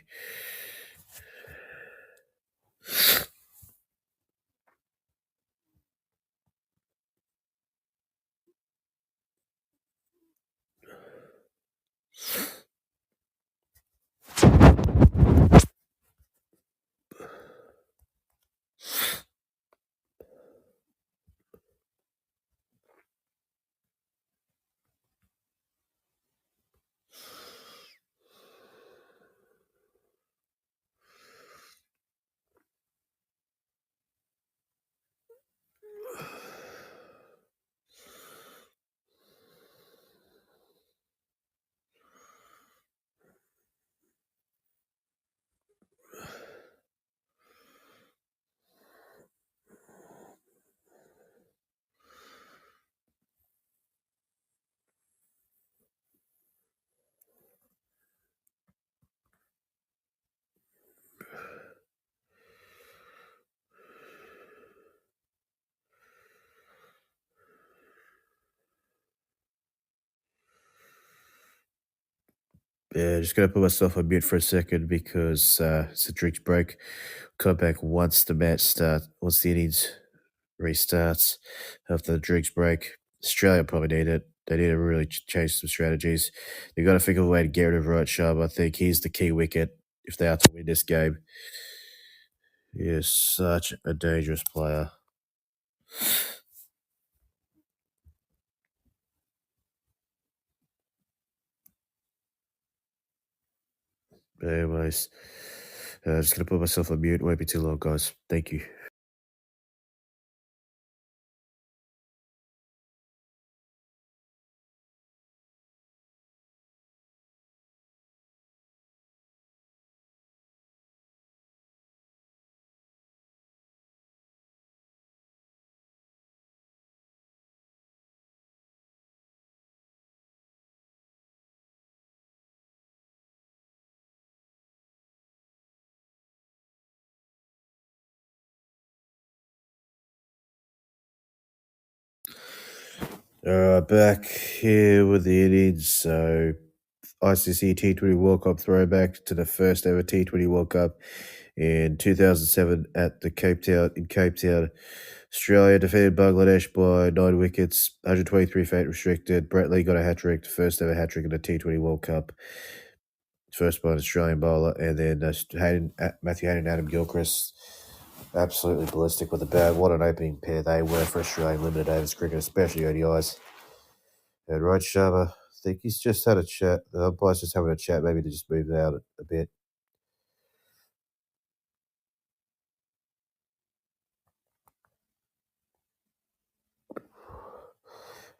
Yeah, just gonna put myself on mute for a second because it's a drinks break. Come back once the match starts, once the innings restarts after the drinks break. Australia probably need it. They need to really change some strategies. They've got to think of a way to get rid of Rohit Sharma. I think he's the key wicket if they are to win this game. He is such a dangerous player. But anyways, just gonna put myself on mute. Won't be too long, guys. Thank you. Alright, back here with the innings. So, ICC T20 World Cup throwback to the first ever T20 World Cup in 2007 at the Cape Town. Australia defeated Bangladesh by 9 wickets, 123 for 8 restricted. Brett Lee got a hat trick, first ever hat trick in the T20 World Cup. First by an Australian bowler, and then Matthew Hayden and Adam Gilchrist absolutely ballistic with the bat. What an opening pair they were for Australian limited overs cricket, especially ODIs. And Rohit Sharma, I think he's just had a chat. The umpire's just having a chat, maybe to just move out a bit.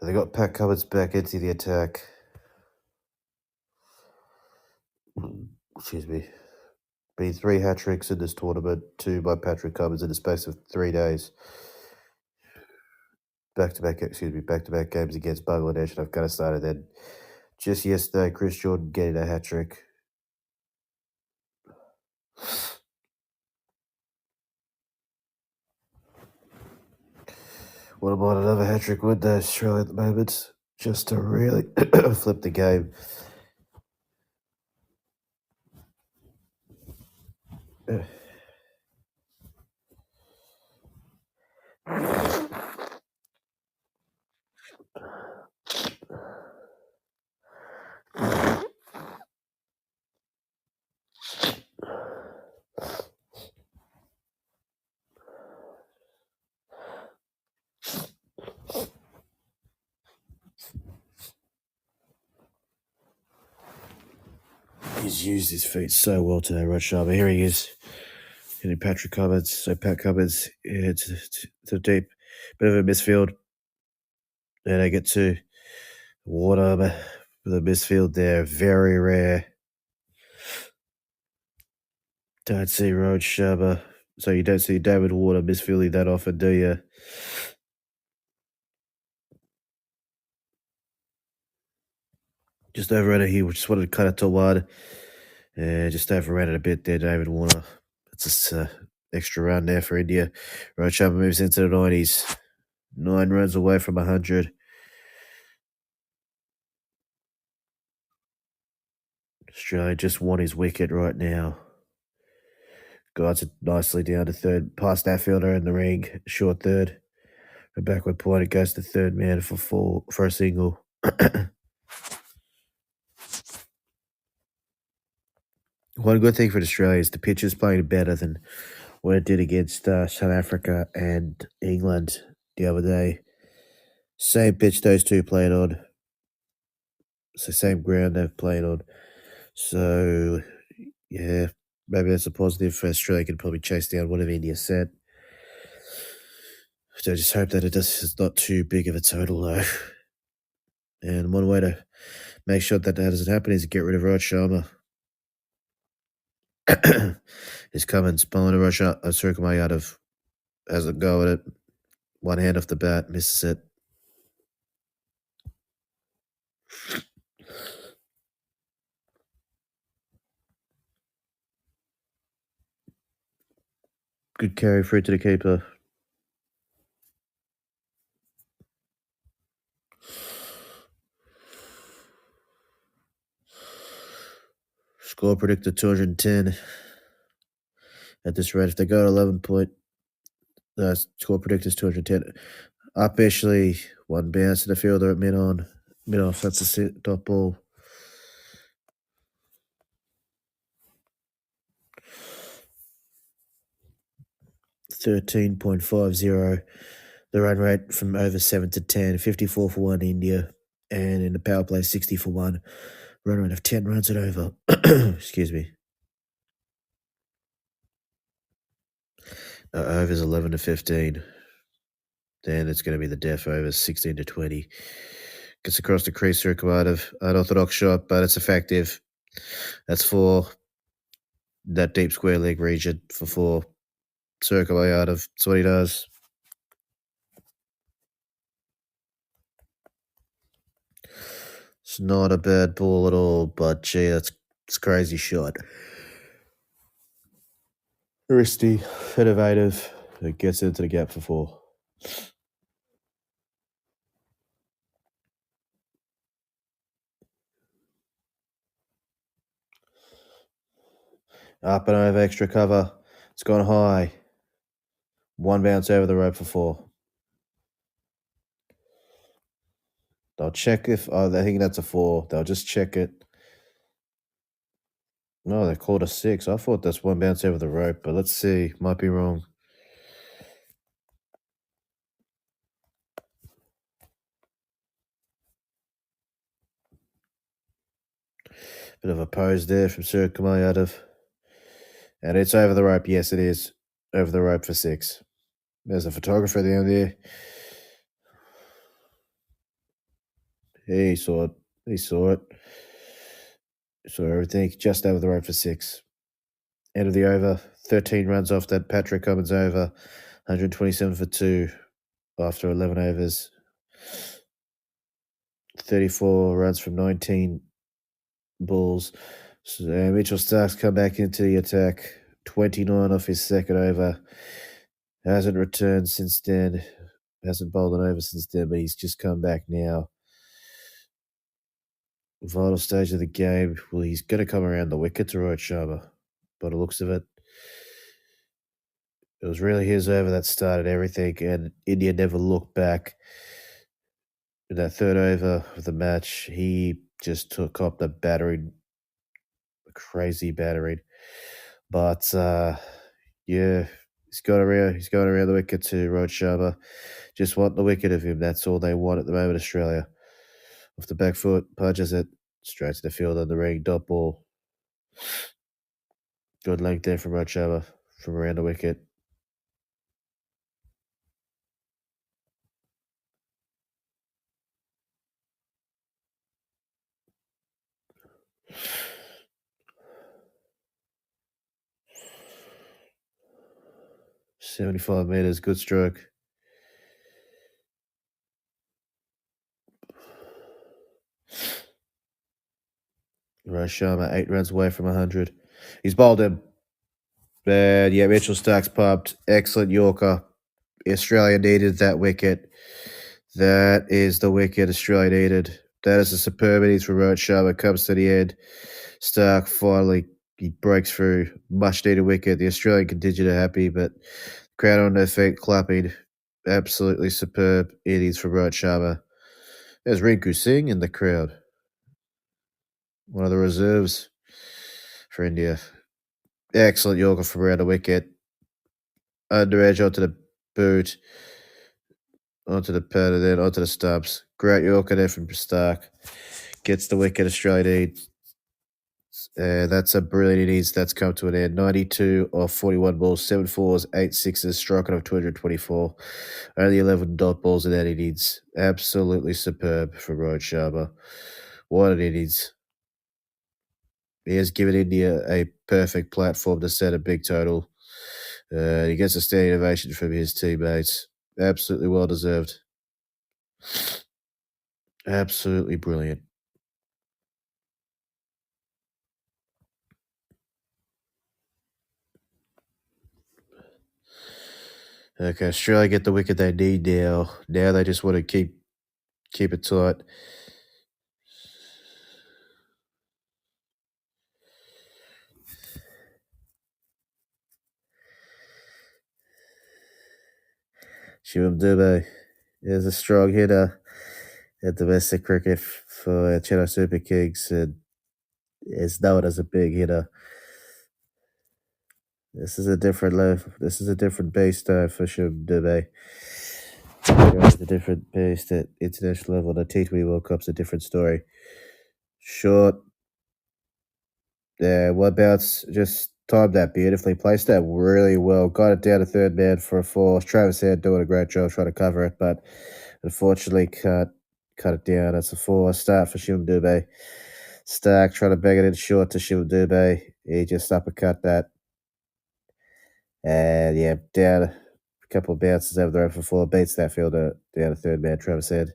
And they got Pat Cummins back into the attack. Excuse me. Been 3 hat tricks in this tournament, 2 by Patrick Cummins in the space of 3 days. Back-to-back games against Bangladesh and Afghanistan, and then just yesterday, Chris Jordan getting a hat trick. What about another hat trick with Australia at the moment, just to really flip the game. He's used his feet so well today, Rohit Sharma. Here he is, hitting Patrick Cummins. So Pat Cummins to deep, bit of a misfield. Then I get to water the misfield there, very rare. Don't see Road Sharma. So you don't see David Warner misfielding that often, do you? Just overran it. He just wanted to cut it to one. Just overran it a bit there, David Warner. That's just extra run there for India. Rohit Sharma moves into the 90s. 9 runs away from 100. Australia just won his wicket right now. Guides it nicely down to third. Past that fielder in the ring. Short third. A backward point. It goes to third man for a single. One good thing for Australia is the pitch is playing better than what it did against South Africa and England the other day. Same pitch those two played on. So same ground they've played on. So yeah, maybe that's a positive for Australia. Can probably chase down whatever India said. So I just hope that it's not too big of a total though. And one way to make sure that doesn't happen is to get rid of Rohit Sharma. His Cummins pulling a rush up, a circle way out of has a go at it. One hand off the bat, misses it. Good carry through to the keeper. Score predicted 210. At this rate, if they go to 11 point, score predicted is 210. Up actually, one bounce to the fielder at mid on. Mid off, that's a dot ball. 13.50. The run rate from over 7 to 10, 54 for 1 India. And in the power play, 60 for 1. Run rate of 10 runs and over. Excuse me. Overs 11 to 15. Then it's going to be the death overs 16 to 20. Gets across the crease through Kamadov. Unorthodox shot, but it's effective. That's 4. That deep square leg region for 4. Circle way out of. That's what he does. It's not a bad ball at all, but gee, it's a crazy shot. Risky, innovative. It gets into the gap for 4. Up and over, extra cover. It's gone high. 1 bounce over the rope for 4. They'll check if they think that's a 4. They'll just check it. No, they called a 6. I thought that's 1 bounce over the rope, but let's see. Might be wrong. Bit of a pose there from Sir Kamayadov. And it's over the rope. Yes, it is. Over the rope for 6. There's a photographer down there. He saw it. He saw it. Saw everything. Just over the rope for 6. End of the over. 13 runs off that Patrick Cummins over. 127 for 2 after 11 overs. 34 runs from 19 balls. So Mitchell Stark's come back into the attack. 29 off his second over. Hasn't returned since then. Hasn't bowled an over since then, but he's just come back now. Vital stage of the game. Well, he's going to come around the wicket to Rohit Sharma, by the looks of it. It was really his over that started everything, and India never looked back. In that third over of the match, he just took up the battering, crazy battering. But yeah, he's going around the wicket to Rohit Sharma. Just want the wicket of him. That's all they want at the moment, Australia. Off the back foot, punches it straight to the field on the ring, dot ball. Good length there from Rohit Sharma from around the wicket. 75 metres, good stroke. Rohit Sharma, 8 runs away from 100. He's bowled him. Bad. Yeah, Mitchell Stark's pumped. Excellent Yorker. Australia needed that wicket. That is the wicket Australia needed. That is a superb innings from Rohit Sharma. Comes to the end. Stark finally he breaks through. Much needed wicket. The Australian contingent are happy, but crowd on their feet clapping. Absolutely superb innings from Rohit Sharma. There's Rinku Singh in the crowd. One of the reserves for India. Excellent Yorker from around the wicket. Under edge onto the boot. Onto the pad and then onto the stumps. Great Yorker there from Stark. Gets the wicket Australia needs. That's a brilliant innings. That's come to an end. 92 off 41 balls, 7 fours, 8 sixes, striking of 224. Only 11 dot balls in that innings. Absolutely superb for Rohit Sharma. What an innings. He has given India a perfect platform to set a big total. He gets a standing ovation from his teammates. Absolutely well deserved. Absolutely brilliant. Okay, Australia get the wicket they need now. Now they just want to keep it tight. Shivam Dube is a strong hitter at domestic cricket for Chennai Super Kings and is known as a big hitter. This is a different level. This is a different base though for Shivam Dube. It's a different base at international level. The T20 World Cup's a different story. Short. Yeah, one bounce just timed that beautifully. Placed that really well. Got it down to third man for a four. Travis Head doing a great job trying to cover it, but unfortunately cut it down. It's a 4 start for Shivam Dube. Stark trying to bang it in short to Shivam Dube. He just uppercut that. And yeah, down a couple of bounces over the road for 4. Beats that fielder down to third man, Travis Head.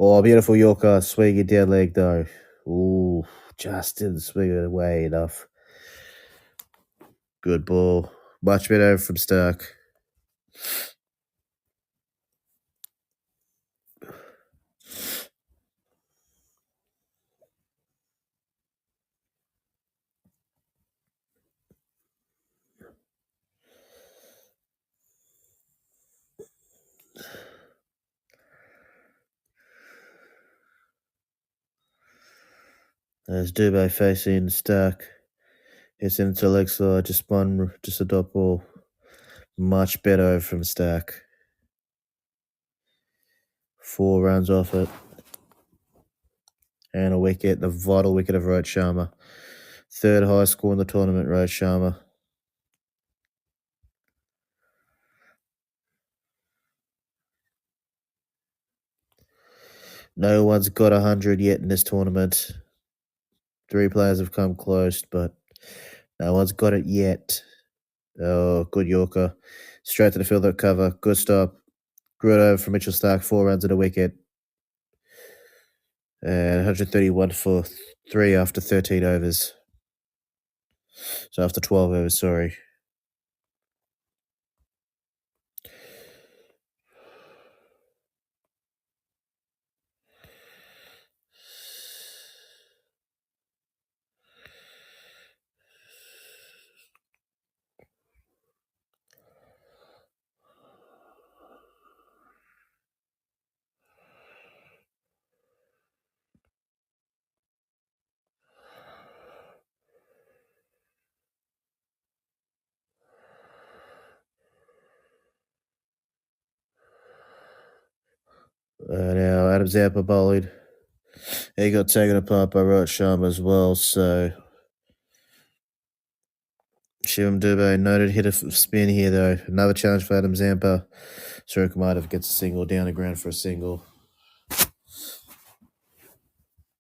Oh, beautiful Yorker swinging down leg though. Ooh, just didn't swing it away enough. Good ball. Much better from Stark. There's Dube facing Stark. It's into leg side, just a dot ball. Much better from Stark. 4 runs off it. And a wicket, the vital wicket of Rohit Sharma. 3rd highest score in the tournament, Rohit Sharma. No one's got 100 yet in this tournament. 3 players have come close, but no one's got it yet. Oh, good Yorker. Straight to the fielder cover. Good stop. Good over from Mitchell Stark. 4 runs and a wicket. And 131 for 3 after 13 overs. So after 12 overs, sorry. Now Adam Zampa bowling. He got taken apart by Rohit Sharma as well, so Shivam Dubé, noted hitter for spin here though. Another challenge for Adam Zampa. Sorokimadov gets a single down the ground for a single.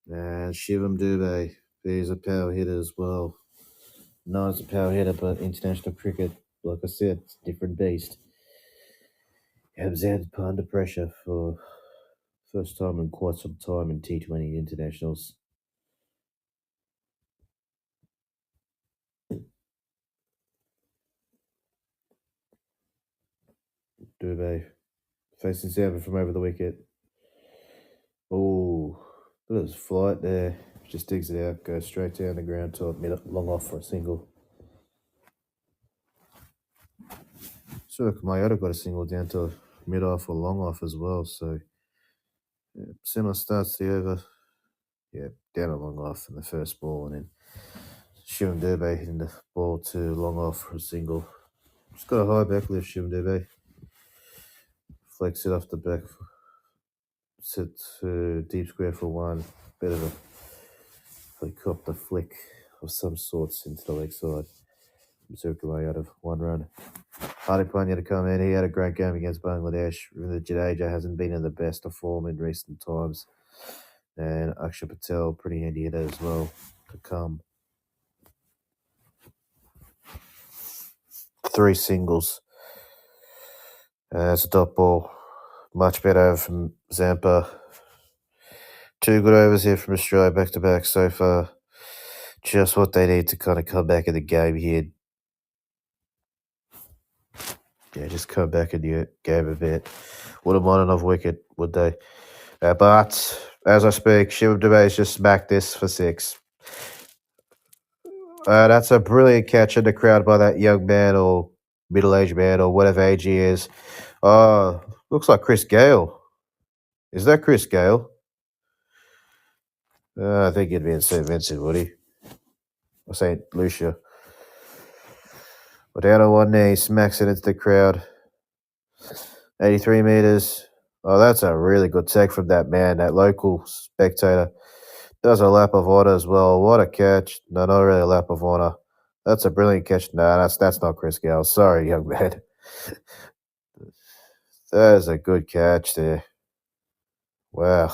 And Shivam Dubé, he's a power hitter as well. Not as a power hitter, but international cricket, like I said, it's a different beast. Adam Zampa under pressure for first time in quite some time in T20 internationals. Dubé facing Zampa from over the wicket. Oh, look at his flight there. Just digs it out, goes straight down the ground to long off for a single. Mayota got a single down to mid off or long off as well. So similar starts to the over. Yeah, down a long off in the first ball, and then Shivam Dubé hitting the ball to long off for a single. Just got a high back lift, Shivam Dubé. Flex it off the back, sit to deep square for one. Bit of a helicopter flick of some sorts into the leg side. Circle out of one run. Hardik Pandya to come in. He had a great game against Bangladesh. The Jadeja hasn't been in the best of form in recent times. And Akshay Patel, pretty handy hitter as well to come. 3 singles. That's a dot ball. Much better from Zampa. 2 good overs here from Australia back to back so far. Just what they need to kind of come back in the game here. Yeah, just come back in the game a bit. Wouldn't mind an off wicket, would they? But as I speak, Shivam Dubé has just smacked this for 6. That's a brilliant catch in the crowd by that young man or middle-aged man or whatever age he is. Looks like Chris Gale. Is that Chris Gale? I think he'd be in St. Vincent, would he? Or St. Lucia. But down on one knee, smacks it into the crowd. 83 metres. Oh, that's a really good take from that man, that local spectator. Does a lap of honour as well. What a catch. No, not really a lap of honour. That's a brilliant catch. No, that's not Chris Gale. Sorry, young man. That is a good catch there. Wow.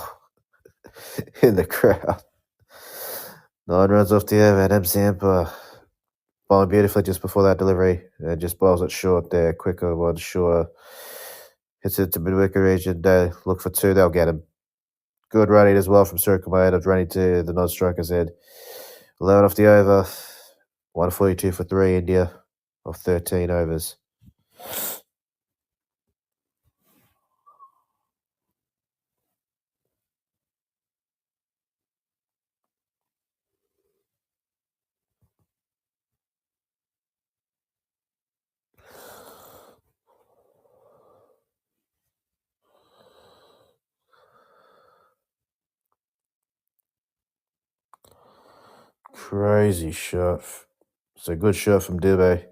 In the crowd. 9 runs off the over. Adam Zampa bowling beautifully just before that delivery. Just bowls it short there. Quicker one, sure. Hits it to mid-wicket region. They look for 2. They'll get him. Good running as well from Sorokimadov, running to the non-striker's head. 11 off the over. 142 for 3, India, of 13 overs. Crazy shot. It's a good shot from Dubé.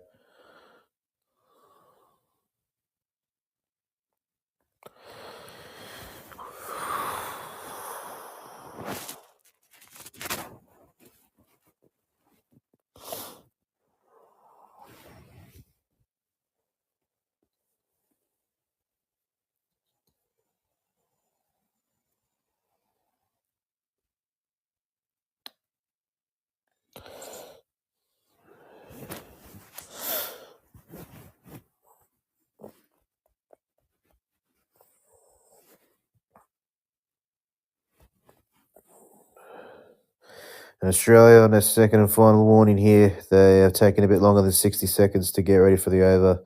And Australia on their second and final warning here. They have taken a bit longer than 60 seconds to get ready for the over.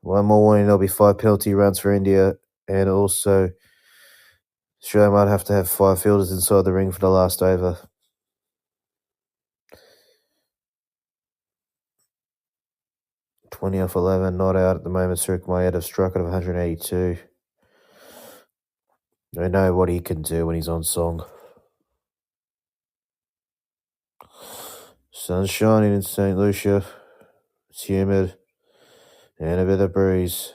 One more warning, there'll be 5 penalty runs for India. And also, Australia might have to have 5 fielders inside the ring for the last over. (20 off 11), not out at the moment. Sorokimadov have struck it of 182. I know what he can do when he's on song. Sun's shining in St. Lucia. It's humid. And a bit of breeze.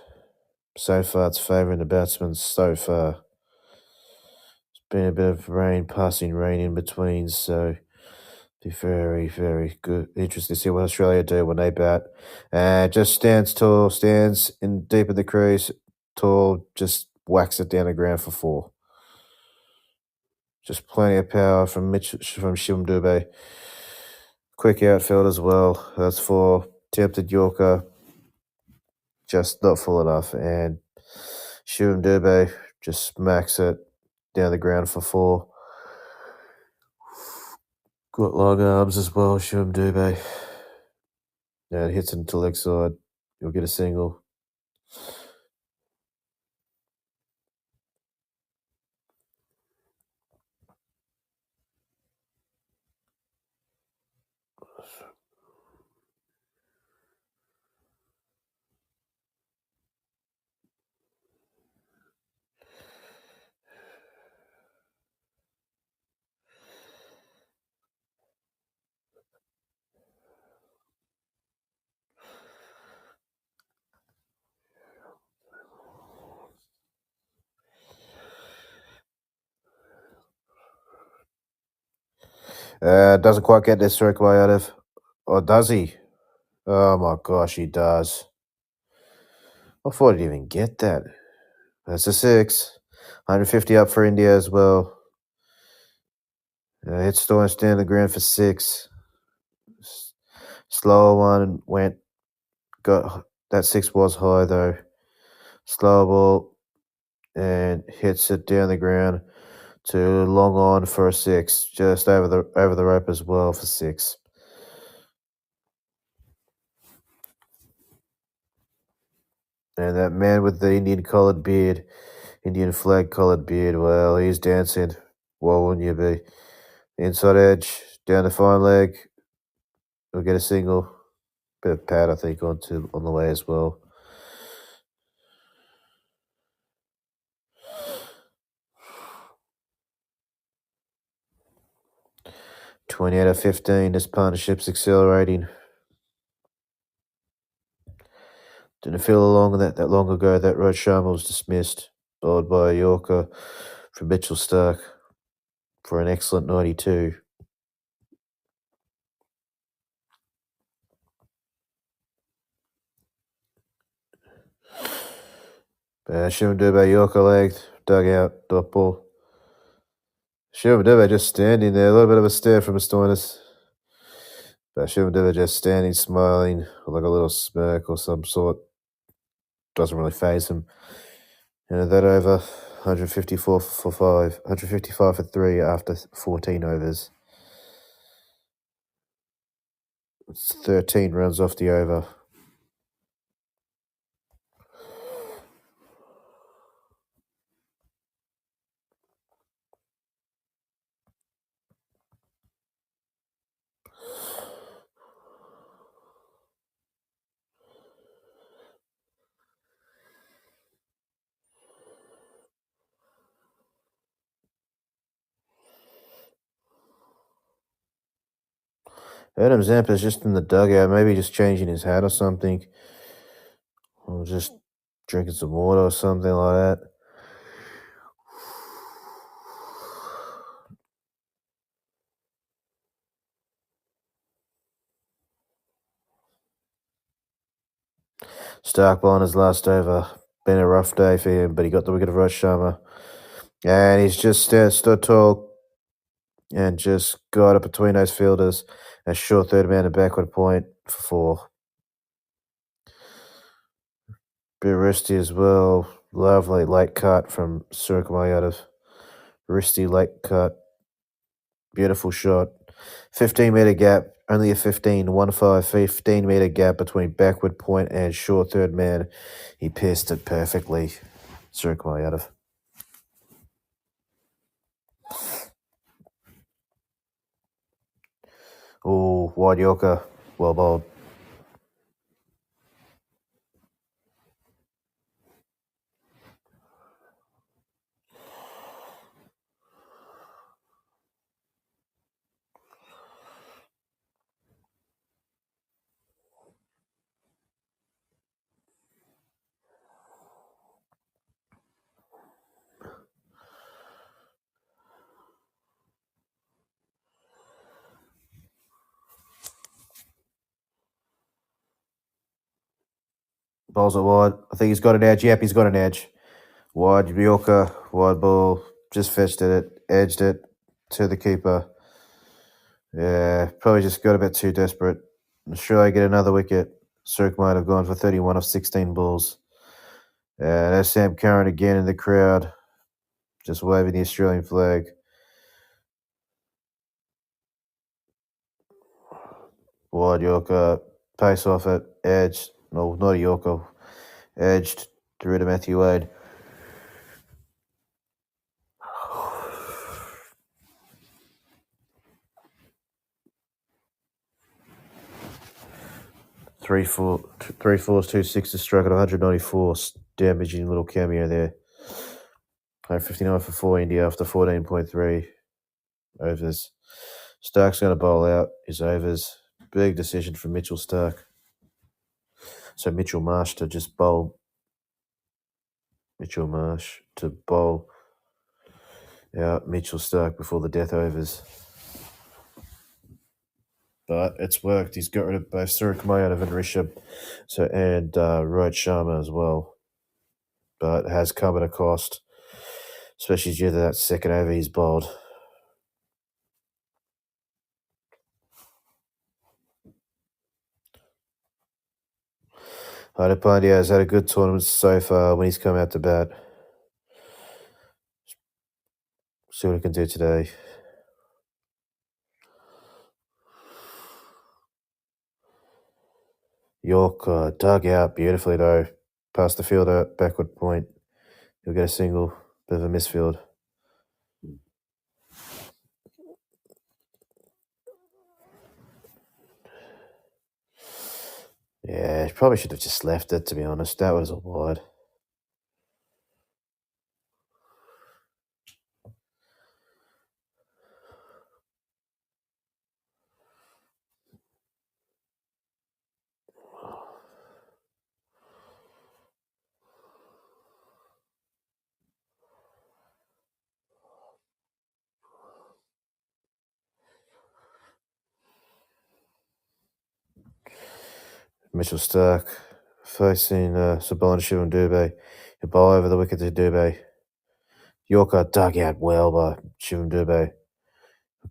So far, it's favouring the batsmen so far. It's been a bit of rain, passing rain in between, so Be very, very good. Interesting to see what Australia do when they bat. And just stands tall, stands in deep in the crease, tall, just whacks it down the ground for four. Just plenty of power from Shivam Dube. Quick outfield as well. That's four. Tempted Yorker, just not full enough. And Shivam Dube just smacks it down the ground for four. Got long arms as well, Shivam Dube. Yeah, it hits it into leg side. You'll get a single. Doesn't quite get this straight away out of. Or does he? Oh my gosh, he does. I thought he'd even get that. That's a six. 150 up for India as well. Hit Storm down the ground for six. Slower one went. Got that six was high though. Slow ball and hits it down the ground to long on for a six. Just over the rope as well for six. And that man with the Indian flag coloured beard, well, he's dancing. Why wouldn't you be? Inside edge, down the fine leg. We'll get a single. Bit of pad, I think, on the way as well. $20 out of 15. This partnership's accelerating. Didn't feel that long ago that Rod Sharma was dismissed, bowled by a Yorker from Mitchell Stark for an excellent 92. Shivam Dube Yorker leg, dug out, dot ball. Shivam Dube just standing there, a little bit of a stare from Stoinis. But Shivam Dube just standing, smiling, like a little smirk or some sort. Doesn't really faze him. And that over, 154 for 5, 155 for 3 after 14 overs. It's 13 runs off the over. Adam Zampa's just in the dugout, maybe just changing his hat or something. Or just drinking some water or something like that. Stark on his last over. Been a rough day for him, but he got the wicket of Raj Sharma. And he's just stood tall and just got up between those fielders. A short third man and backward point for 4. Bit wristy as well. Lovely late cut from Suryakumar. Wristy late cut. Beautiful shot. 15-metre gap. Only a 15-metre gap between backward point and short third man. He pierced it perfectly. Suryakumar. Oh, wide Yorker. Well bowled. Bowls it wide. I think he's got an edge. Yep, he's got an edge. Wide, Yorker, wide ball. Just fetched it, edged it to the keeper. Yeah, probably just got a bit too desperate. Australia get another wicket. Sirk might have gone for 31 of 16 balls. There's Sam Curran again in the crowd, just waving the Australian flag. Wide Yorker, pace off it, edged. No, not a Yorker. Edged through to Matthew Wade. 3 fours, 2 6s, struck at 194. Damaging little cameo there. 59 for 4 India after 14.3 overs. Stark's going to bowl out his overs. Big decision from Mitchell Stark. So Mitchell Marsh to just bowl. Mitchell Marsh to bowl out Mitchell Stark before the death overs. But it's worked. He's got rid of both Surya Kumayadav and Rishabh, and Rohit Sharma as well. But it has come at a cost, especially due to that second over he's bowled. Hardik Pandya has had a good tournament so far when he's come out to bat. See what he can do today. York dug out beautifully though. Past the fielder, backward point. He'll get a single. Bit of a misfield. Yeah, he probably should have just left it, to be honest. That was a wide. Mitchell Stark facing Sublime Shivam Dubé. He'll bowl over the wicket to Dubé. Yorker dug out well by Shivam Dubé.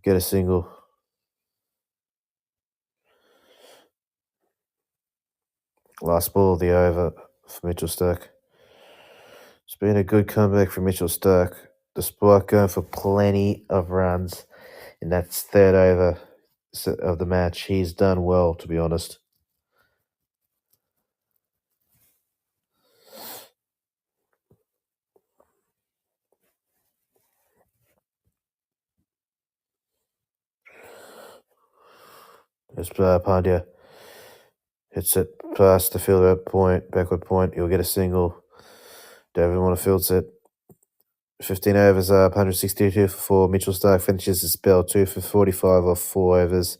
Get a single. Last ball of the over for Mitchell Stark. It's been a good comeback for Mitchell Stark, despite going for plenty of runs in that third over of the match. He's done well, to be honest. As Pandya hits it past the fielder point, backward point, he'll get a single. David Warner fields it. 15 overs up, 162 for 4. Mitchell Stark finishes the spell, 2 for 45 off 4 overs.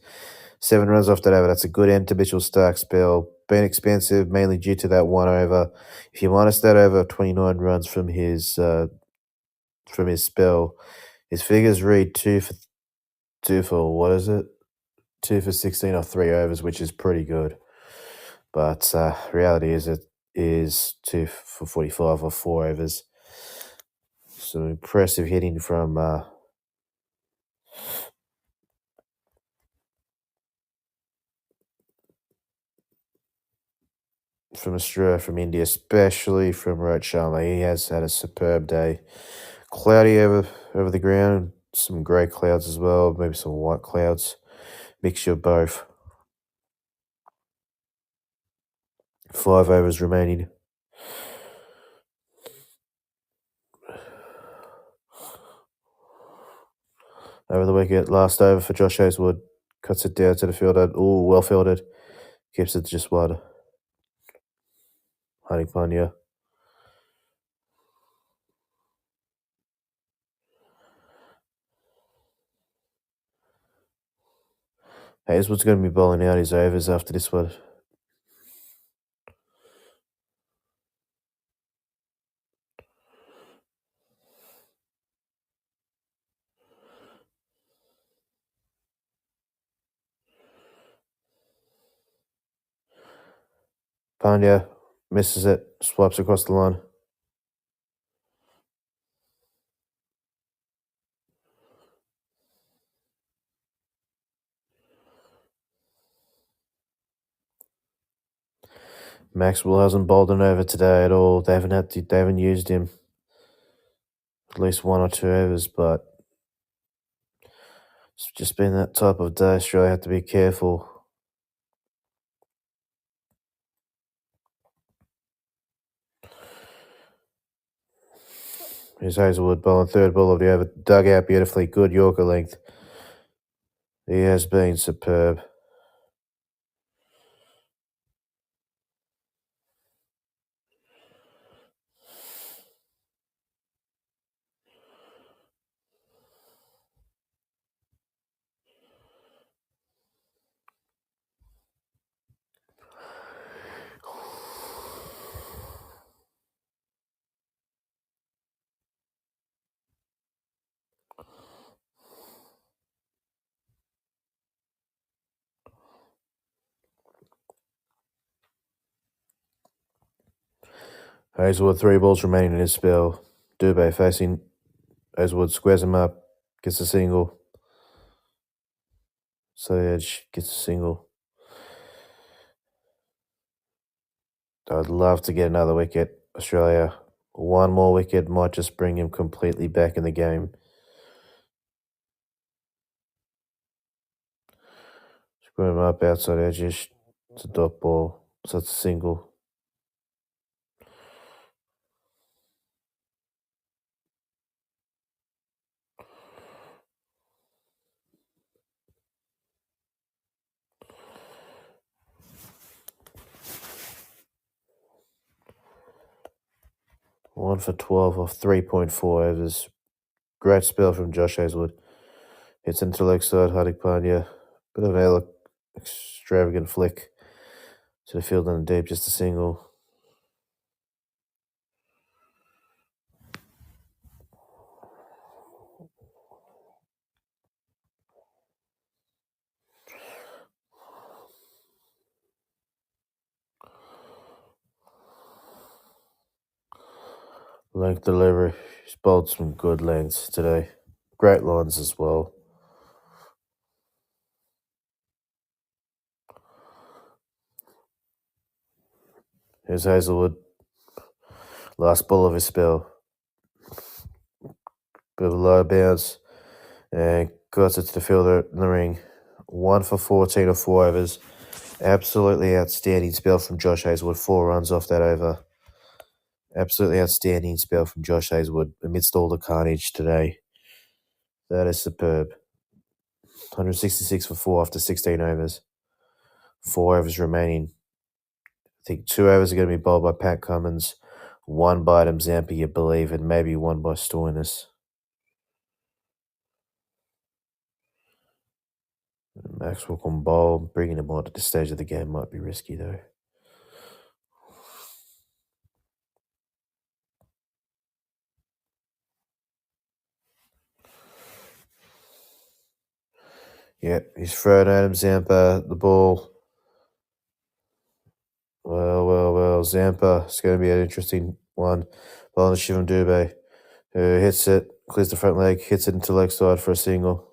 7 runs off that over. That's a good end to Mitchell Stark's spell. Been expensive, mainly due to that 1 over. If you minus that over 29 runs from his spell, his figures read 2 for what is it? 2 for 16 off 3 overs, which is pretty good. But reality is it is 2 for 45 off 4 overs. Some impressive hitting from Australia, from India, especially from Rohit Sharma. He has had a superb day. Cloudy over the ground, some grey clouds as well, maybe some white clouds, mixture of both. 5 overs remaining. Over the wicket, last over for Josh Hazelwood. Cuts it down to the fielder. Ooh, well fielded. Keeps it just wide. Hardik Pandya. Hazelwood's going to be bowling out his overs after this one. Pandya Misses it. Swipes across the line. Maxwell hasn't bowled an over today at all. They haven't used him at least one or two overs, but it's just been that type of day. Australia have to be careful. Here's Hazelwood bowling third ball of the over. Dug out beautifully. Good Yorker length. He has been superb. Hazelwood, 3 balls remaining in his spell. Dubé facing Hazelwood, squares him up, gets a single. So the edge gets a single. I'd love to get another wicket, Australia. One more wicket might just bring him completely back in the game. Square him up outside edges. It's a dot ball. So it's a single. One for 12 off 3.4 overs. Great spell from Josh Hazelwood. Hits into leg side, Hardik Pandya. Bit of an extravagant flick to the field and deep, just a single. Length delivery. He's bowled some good lengths today. Great lines as well. Here's Hazelwood. Last ball of his spell. Bit of a low bounce. And got it to the fielder in the ring. 1 for 14 or 4 overs. Absolutely outstanding spell from Josh Hazelwood. 4 runs off that over. Absolutely outstanding spell from Josh Hazelwood amidst all the carnage today. That is superb. 166 for 4 after 16 overs. 4 overs remaining. I think 2 overs are going to be bowled by Pat Cummins, 1 by Adam Zampa, you believe, and maybe 1 by Stoinis. Maxwell can bowl. Bringing him on at this stage of the game might be risky, though. Yep, he's thrown Adam Zampa the ball. Well, Zampa. It's going to be an interesting one. Bowling to Shivam Dubé, who hits it, clears the front leg, hits it into leg side for a single.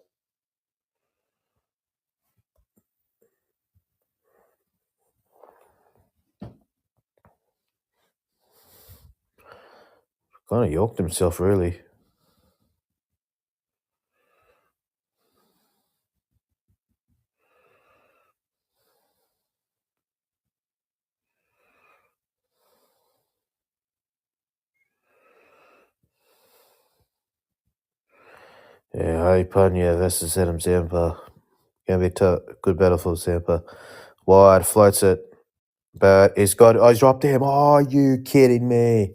Kind of yoked himself, really. Yeah, Hardik Pandya versus Adam Zampa. Going to be a good battle for Zampa. Wide, floats it. But he's dropped him. Oh, are you kidding me?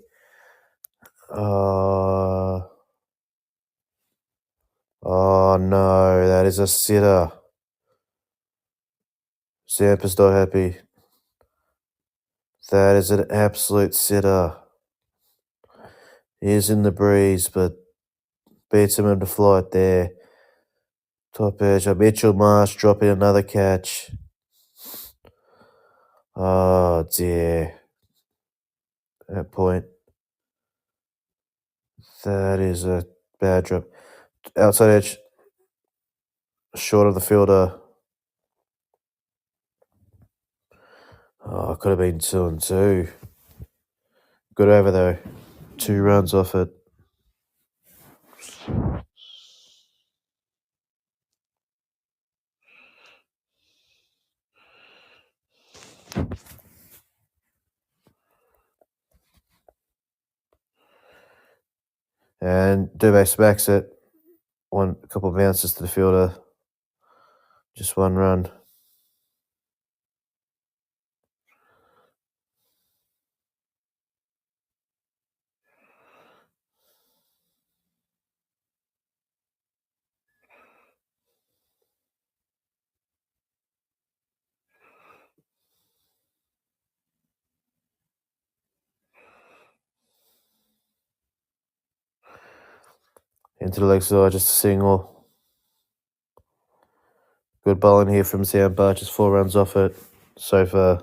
Oh no, that is a sitter. Zampa's not happy. That is an absolute sitter. He is in the breeze, but beats him into flight there. Top edge. Mitchell Marsh dropping another catch. Oh dear. at point. That is a bad drop. Outside edge, short of the fielder. Oh, could have been 2-2. Good over though. 2 runs off it. And Dubé smacks it. A couple of bounces to the fielder. Just 1 run. Into the leg side, just a single. Good bowling here from Zampa, just 4 runs off it so far.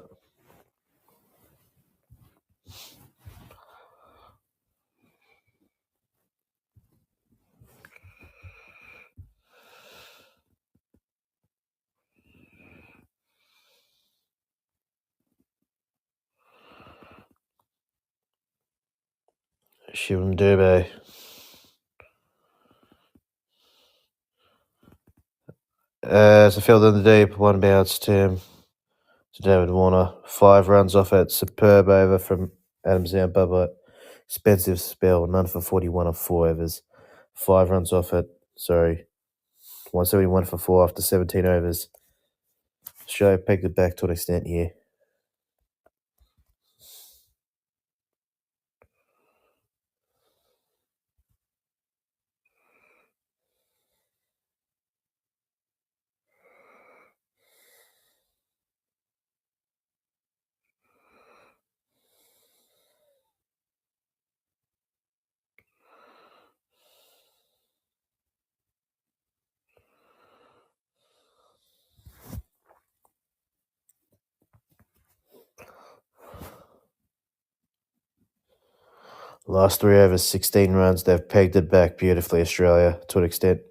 Shivam Dubé. As a field in the deep, 1 bounce to David Warner. 5 runs off it. Superb over from Adam Zampa, but expensive spell. None for 41 or 4 overs. 5 runs off it. Sorry. 171 for 4 after 17 overs. Show pegged it back to an extent here. Last 3 overs, 16 runs. They've pegged it back beautifully, Australia, to an extent.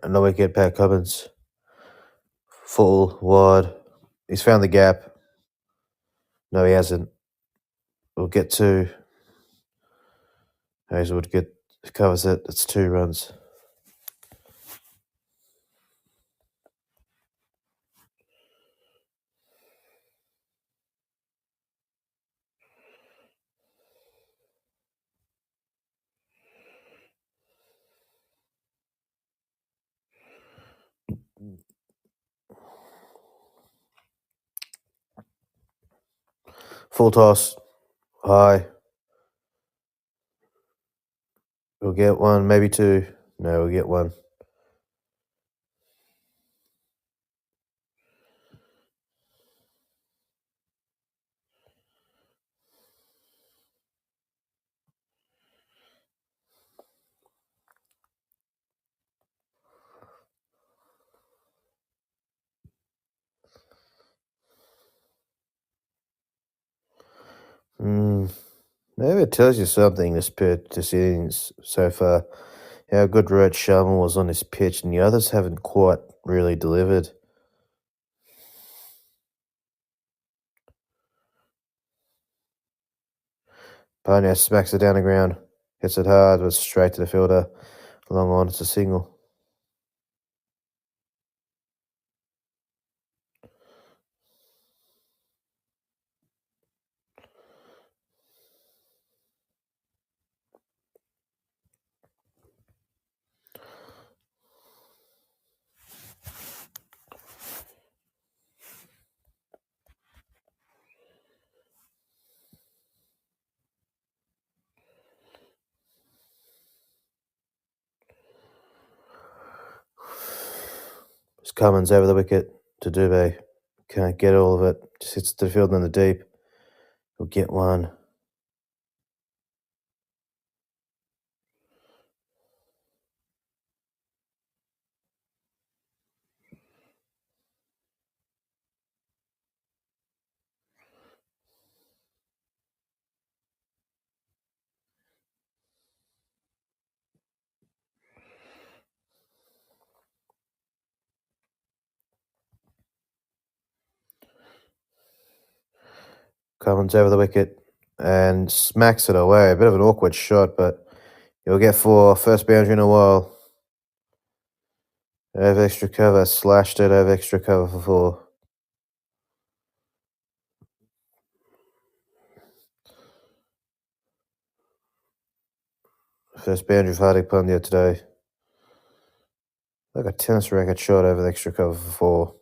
No wicket, Pat Cummins. Full, wide. He's found the gap. No, he hasn't. We'll get 2. Hazelwood covers it. It's 2 runs. Full toss. High. We'll get 1, maybe 2. No, we'll get 1. Maybe it tells you something, this innings so far. How good Rohit Sharma was on this pitch, and the others haven't quite really delivered. Pioneer smacks it down the ground, hits it hard, but straight to the fielder. Long on, it's a single. Cummins over the wicket to Dubé. Can't get all of it. Just hits to the field in the deep. He'll get one. Cummins over the wicket and smacks it away. A bit of an awkward shot, but he'll get 4. First boundary in a while. Over extra cover. Slashed it over extra cover for 4. First boundary for Hardik Pandya today. Like a tennis racket shot over the extra cover for 4.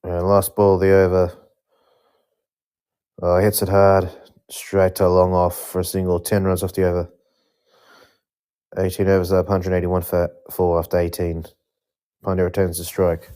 And last ball of the over. Hits it hard. Straight to long off for a single. 10 runs off the over. 18 overs up, 181 for 4 after 18. Pandya returns the strike.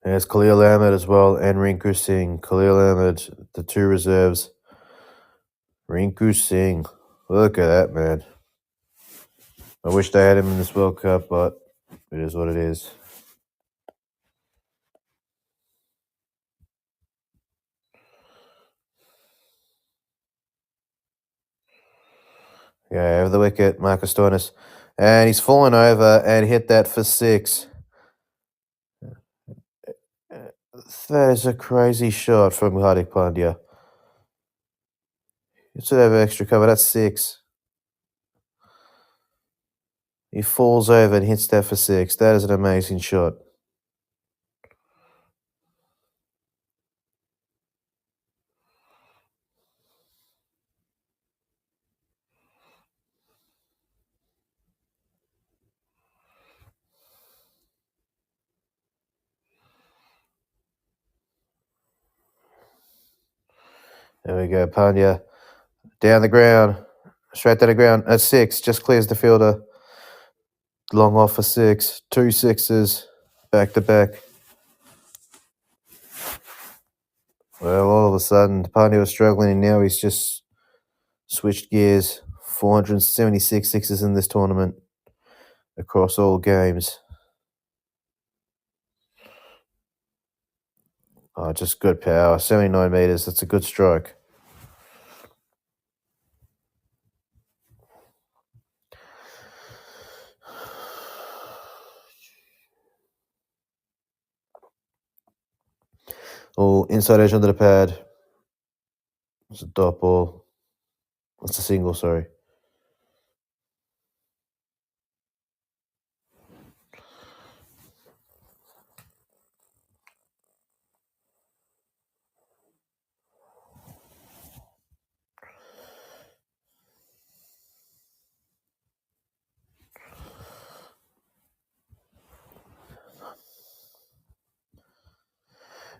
There's Khalil Ahmed as well and Rinku Singh. Khalil Ahmed, the 2 reserves. Rinku Singh. Look at that, man. I wish they had him in this World Cup, but it is what it is. Yeah, over the wicket, Marcus Stoinis. And he's fallen over and hit that for 6. That is a crazy shot from Hardik Pandya. It's over extra cover, that's 6. He falls over and hits that for 6. That is an amazing shot. There we go, Pandya. Down the ground. Straight down the ground. At 6. Just clears the fielder. Long off for 6. 2 6s. Back to back. Well, all of a sudden, Pandya was struggling and now he's just switched gears. 476 sixes in this tournament. Across all games. Oh, just good power. 79 metres. That's a good strike. Oh, inside edge under the pad. It's a dot ball. It's a single, sorry.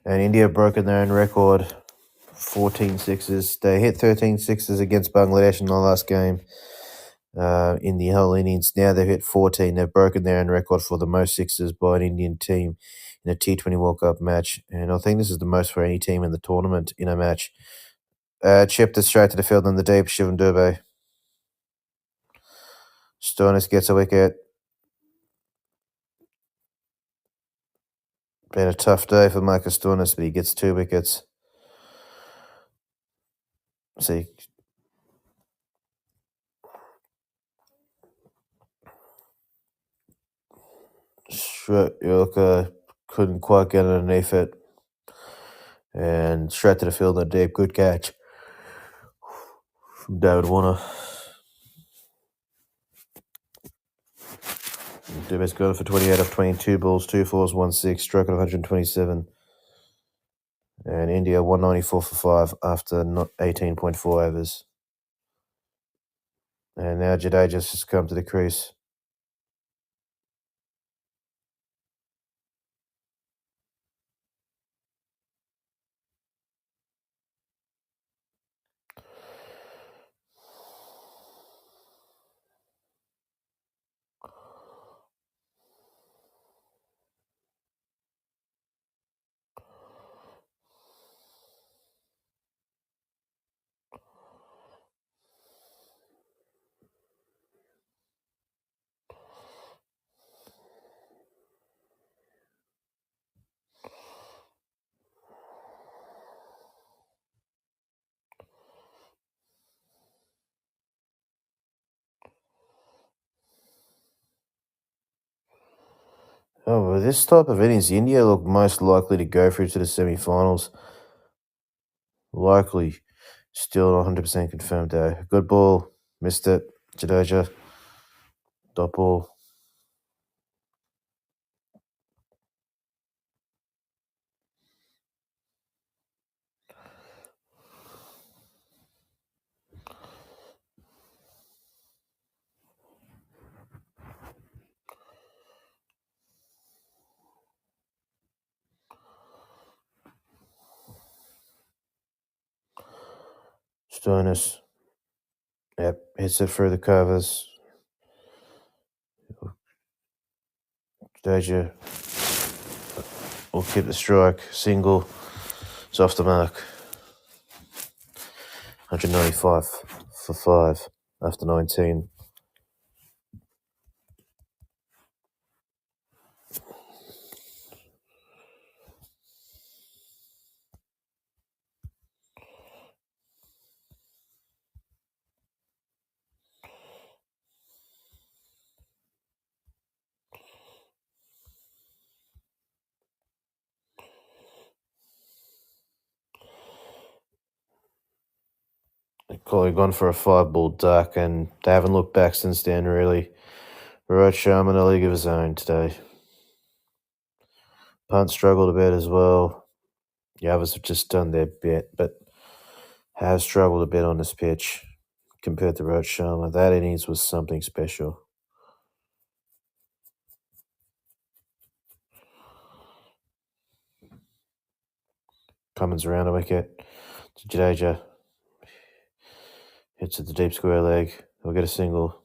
And India broken their own record. 14 sixes. They hit 13 sixes against Bangladesh in the last game. In the whole innings. Now they've hit 14. They've broken their own record for the most sixes by an Indian team in a T20 World Cup match. And I think this is the most for any team in the tournament in a match. Chipped it straight to the field in the deep. Shivam Dubé. Stoinis gets a wicket. Been a tough day for Marcus Stoinis, but he gets 2 wickets. See, Yorker couldn't quite get underneath it. And straight to the field in the deep. Good catch. from David Warner. Dubas got it for 28 off 22 balls, 2 fours, 1 6, stroke of 127. And India 194 for 5 after 18.4 overs. And now Jadeja's just come to the crease. Oh, with this type of innings, India look most likely to go through to the semi-finals. Likely. Still not 100% confirmed though. Good ball. Missed it. Jadeja. Dot ball. Stoinis. Yep. Hits it through the covers. Jadeja will keep the strike. Single. It's off the mark. 195 for 5 after 19. Collie gone for a 5-ball duck, and they haven't looked back since then, really. Virat Sharma in a league of his own today. Punt struggled a bit as well. The others have just done their bit, but have struggled a bit on this pitch compared to Virat Sharma. That innings was something special. Cummins around a wicket. Jadeja hits at the deep square leg. We'll get a single.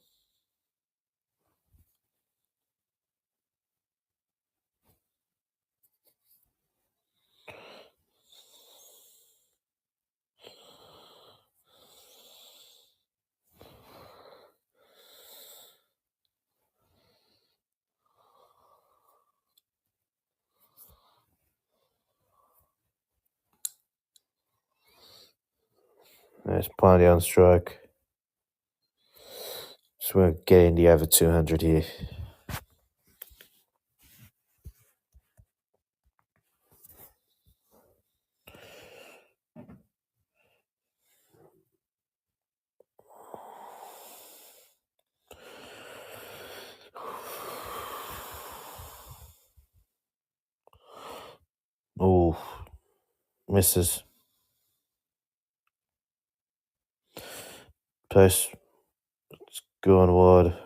There's plenty on strike. Just want to get India over 200 here. Oh, misses. Pace. It's going wide.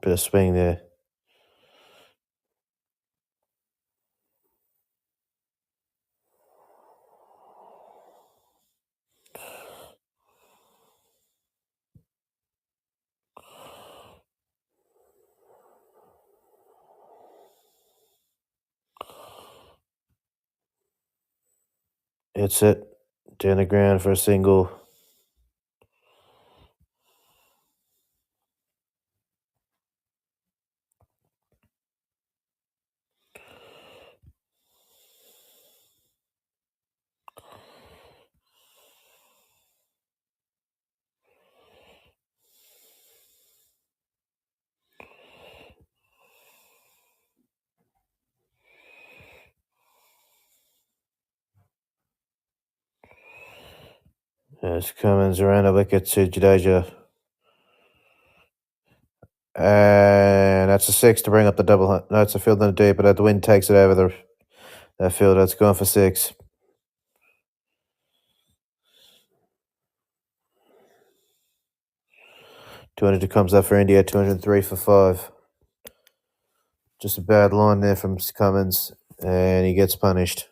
Bit of swing there. Hits it. Down the ground for a single. As Cummins around a wicket to Jadeja. And that's a 6 to bring up the double. No, it's a field and a deep, but the wind takes it over that field. It's gone for 6. 200 comes up for India, 203 for 5. Just a bad line there from Cummins, and he gets punished.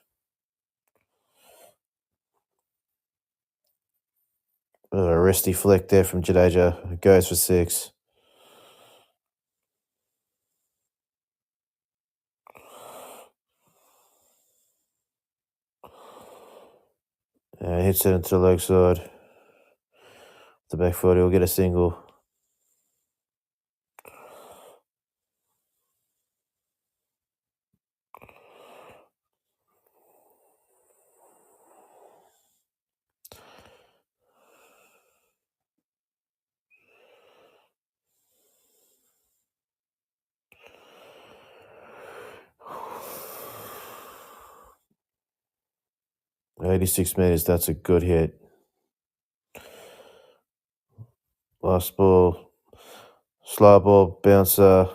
A wristy flick there from Jadeja. It goes for 6. And hits it into the leg side. The back foot, he'll get a single. $86 meters, that's a good hit. Last ball, slow ball, bouncer,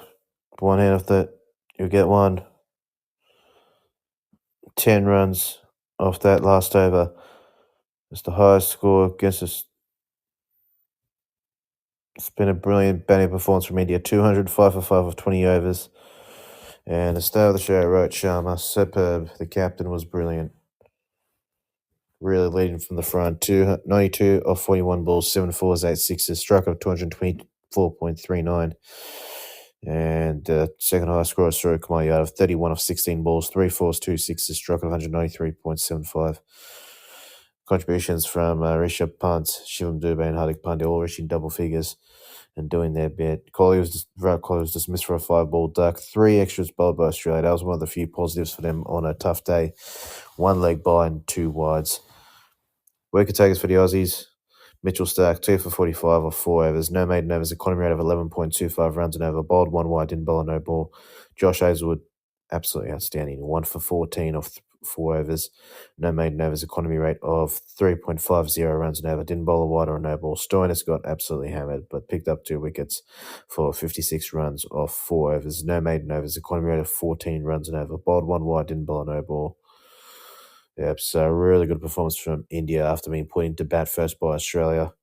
one hand off that, you'll get 1. 10 runs off that last over. It's the highest score against us. It's been a brilliant batting performance from India. 205 for 5 of 20 overs. And the star of the show, Rohit Sharma, superb. The captain was brilliant. Really leading from the front. 92 of 41 balls, 7 fours, 8 sixes, struck of 224.39. And second highest score is Surya Kumar Yadav, 31 of 16 balls, 3 fours, 2 sixes, struck of 193.75. Contributions from Rishabh Pant, Shivam Dubey, and Hardik Pandya, all reaching double figures and doing their bit. Virat Kohli was dismissed for a 5-ball duck. 3 extras bowled by Australia. That was one of the few positives for them on a tough day. 1 leg by and 2 wides. Wicket takers for the Aussies. Mitchell Starc, 2 for 45 off 4 overs. No maiden overs, economy rate of 11.25 runs an over. Bowled 1 wide, didn't bowl a no ball. Josh Hazlewood, absolutely outstanding. 1 for 14 off 4 overs. No maiden overs, economy rate of 3.50 runs an over. Didn't bowl a wide or a no ball. Stoinis got absolutely hammered, but picked up 2 wickets for 56 runs off 4 overs. No maiden overs, economy rate of 14 runs an over. Bowled 1 wide, didn't bowl a no ball. Yep, so really good performance from India after being put into bat first by Australia.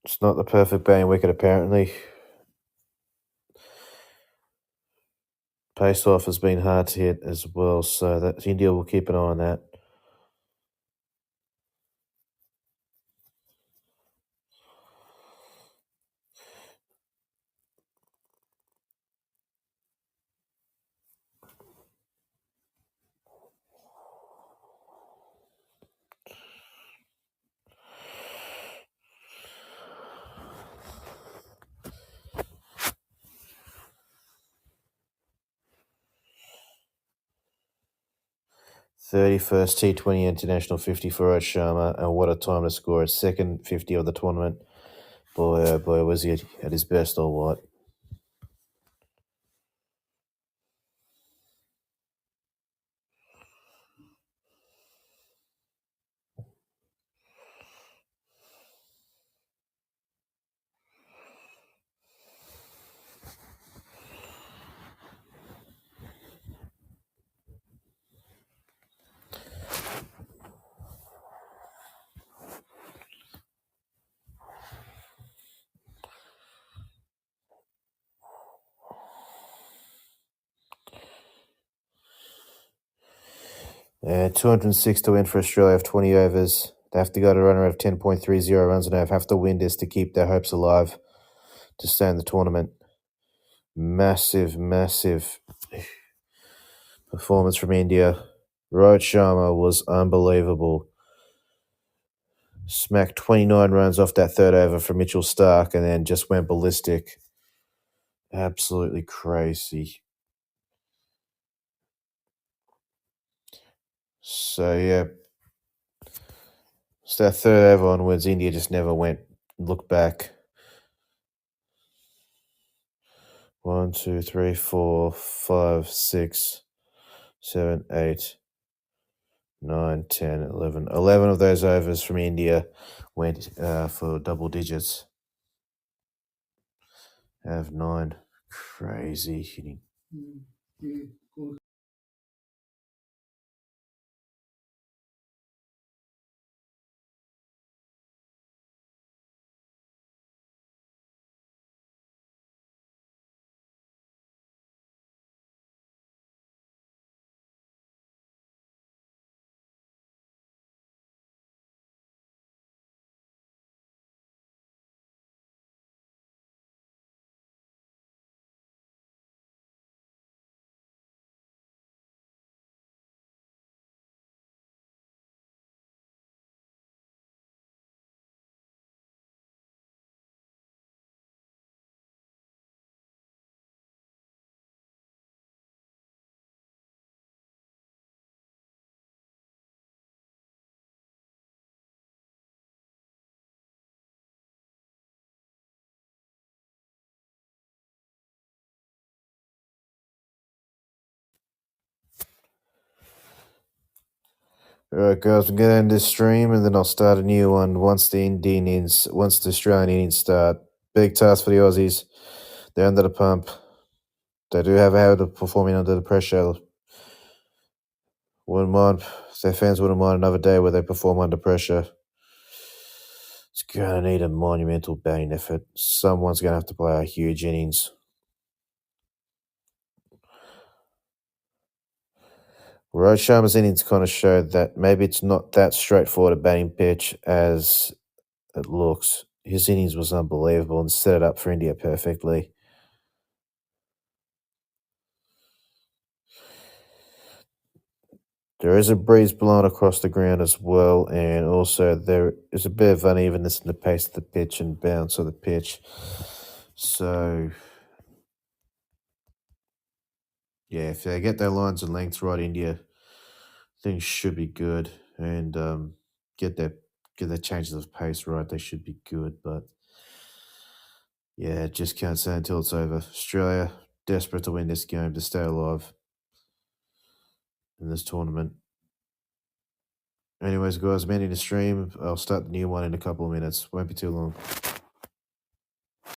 It's not the perfect batting wicket, apparently. Pace off has been hard to hit as well, so that India will keep an eye on that. "31st T20 International 50 for Rohit Sharma, and what a time to score his second 50 of the tournament. Boy, oh boy, was he at his best or what. And 206 to win for Australia of 20 overs. They have to go to a run rate of 10.30 runs an over. Have to win this to keep their hopes alive to stay in the tournament. Massive performance from India. Rohit Sharma was unbelievable. Smacked 29 runs off that third over from Mitchell Starc and then just went ballistic. Absolutely crazy. So, yeah. So that third over onwards, India just never looked back. 1, 2, 3, 4, 5, 6, 7, 8. 9, 10, 11. 11 of those overs from India went for double digits. Out of 9. Crazy hitting. Alright, guys, we're going to end this stream and then I'll start a new one once once the Australian innings start. Big task for the Aussies. They're under the pump. They do have a habit of performing under the pressure. Wouldn't mind, their fans wouldn't mind another day where they perform under pressure. It's going to need a monumental batting effort. Someone's going to have to play a huge innings. Rohit Sharma's innings kind of showed that maybe it's not that straightforward a batting pitch as it looks. His innings was unbelievable and set it up for India perfectly. There is a breeze blowing across the ground as well, and also there is a bit of unevenness in the pace of the pitch and bounce of the pitch. So, yeah, if they get their lines and lengths right, India, things should be good, and get their changes of pace right, they should be good. But yeah, just can't say until it's over. Australia desperate to win this game to stay alive in this tournament. Anyways, guys, I'm ending the stream. I'll start the new one in a couple of minutes. Won't be too long.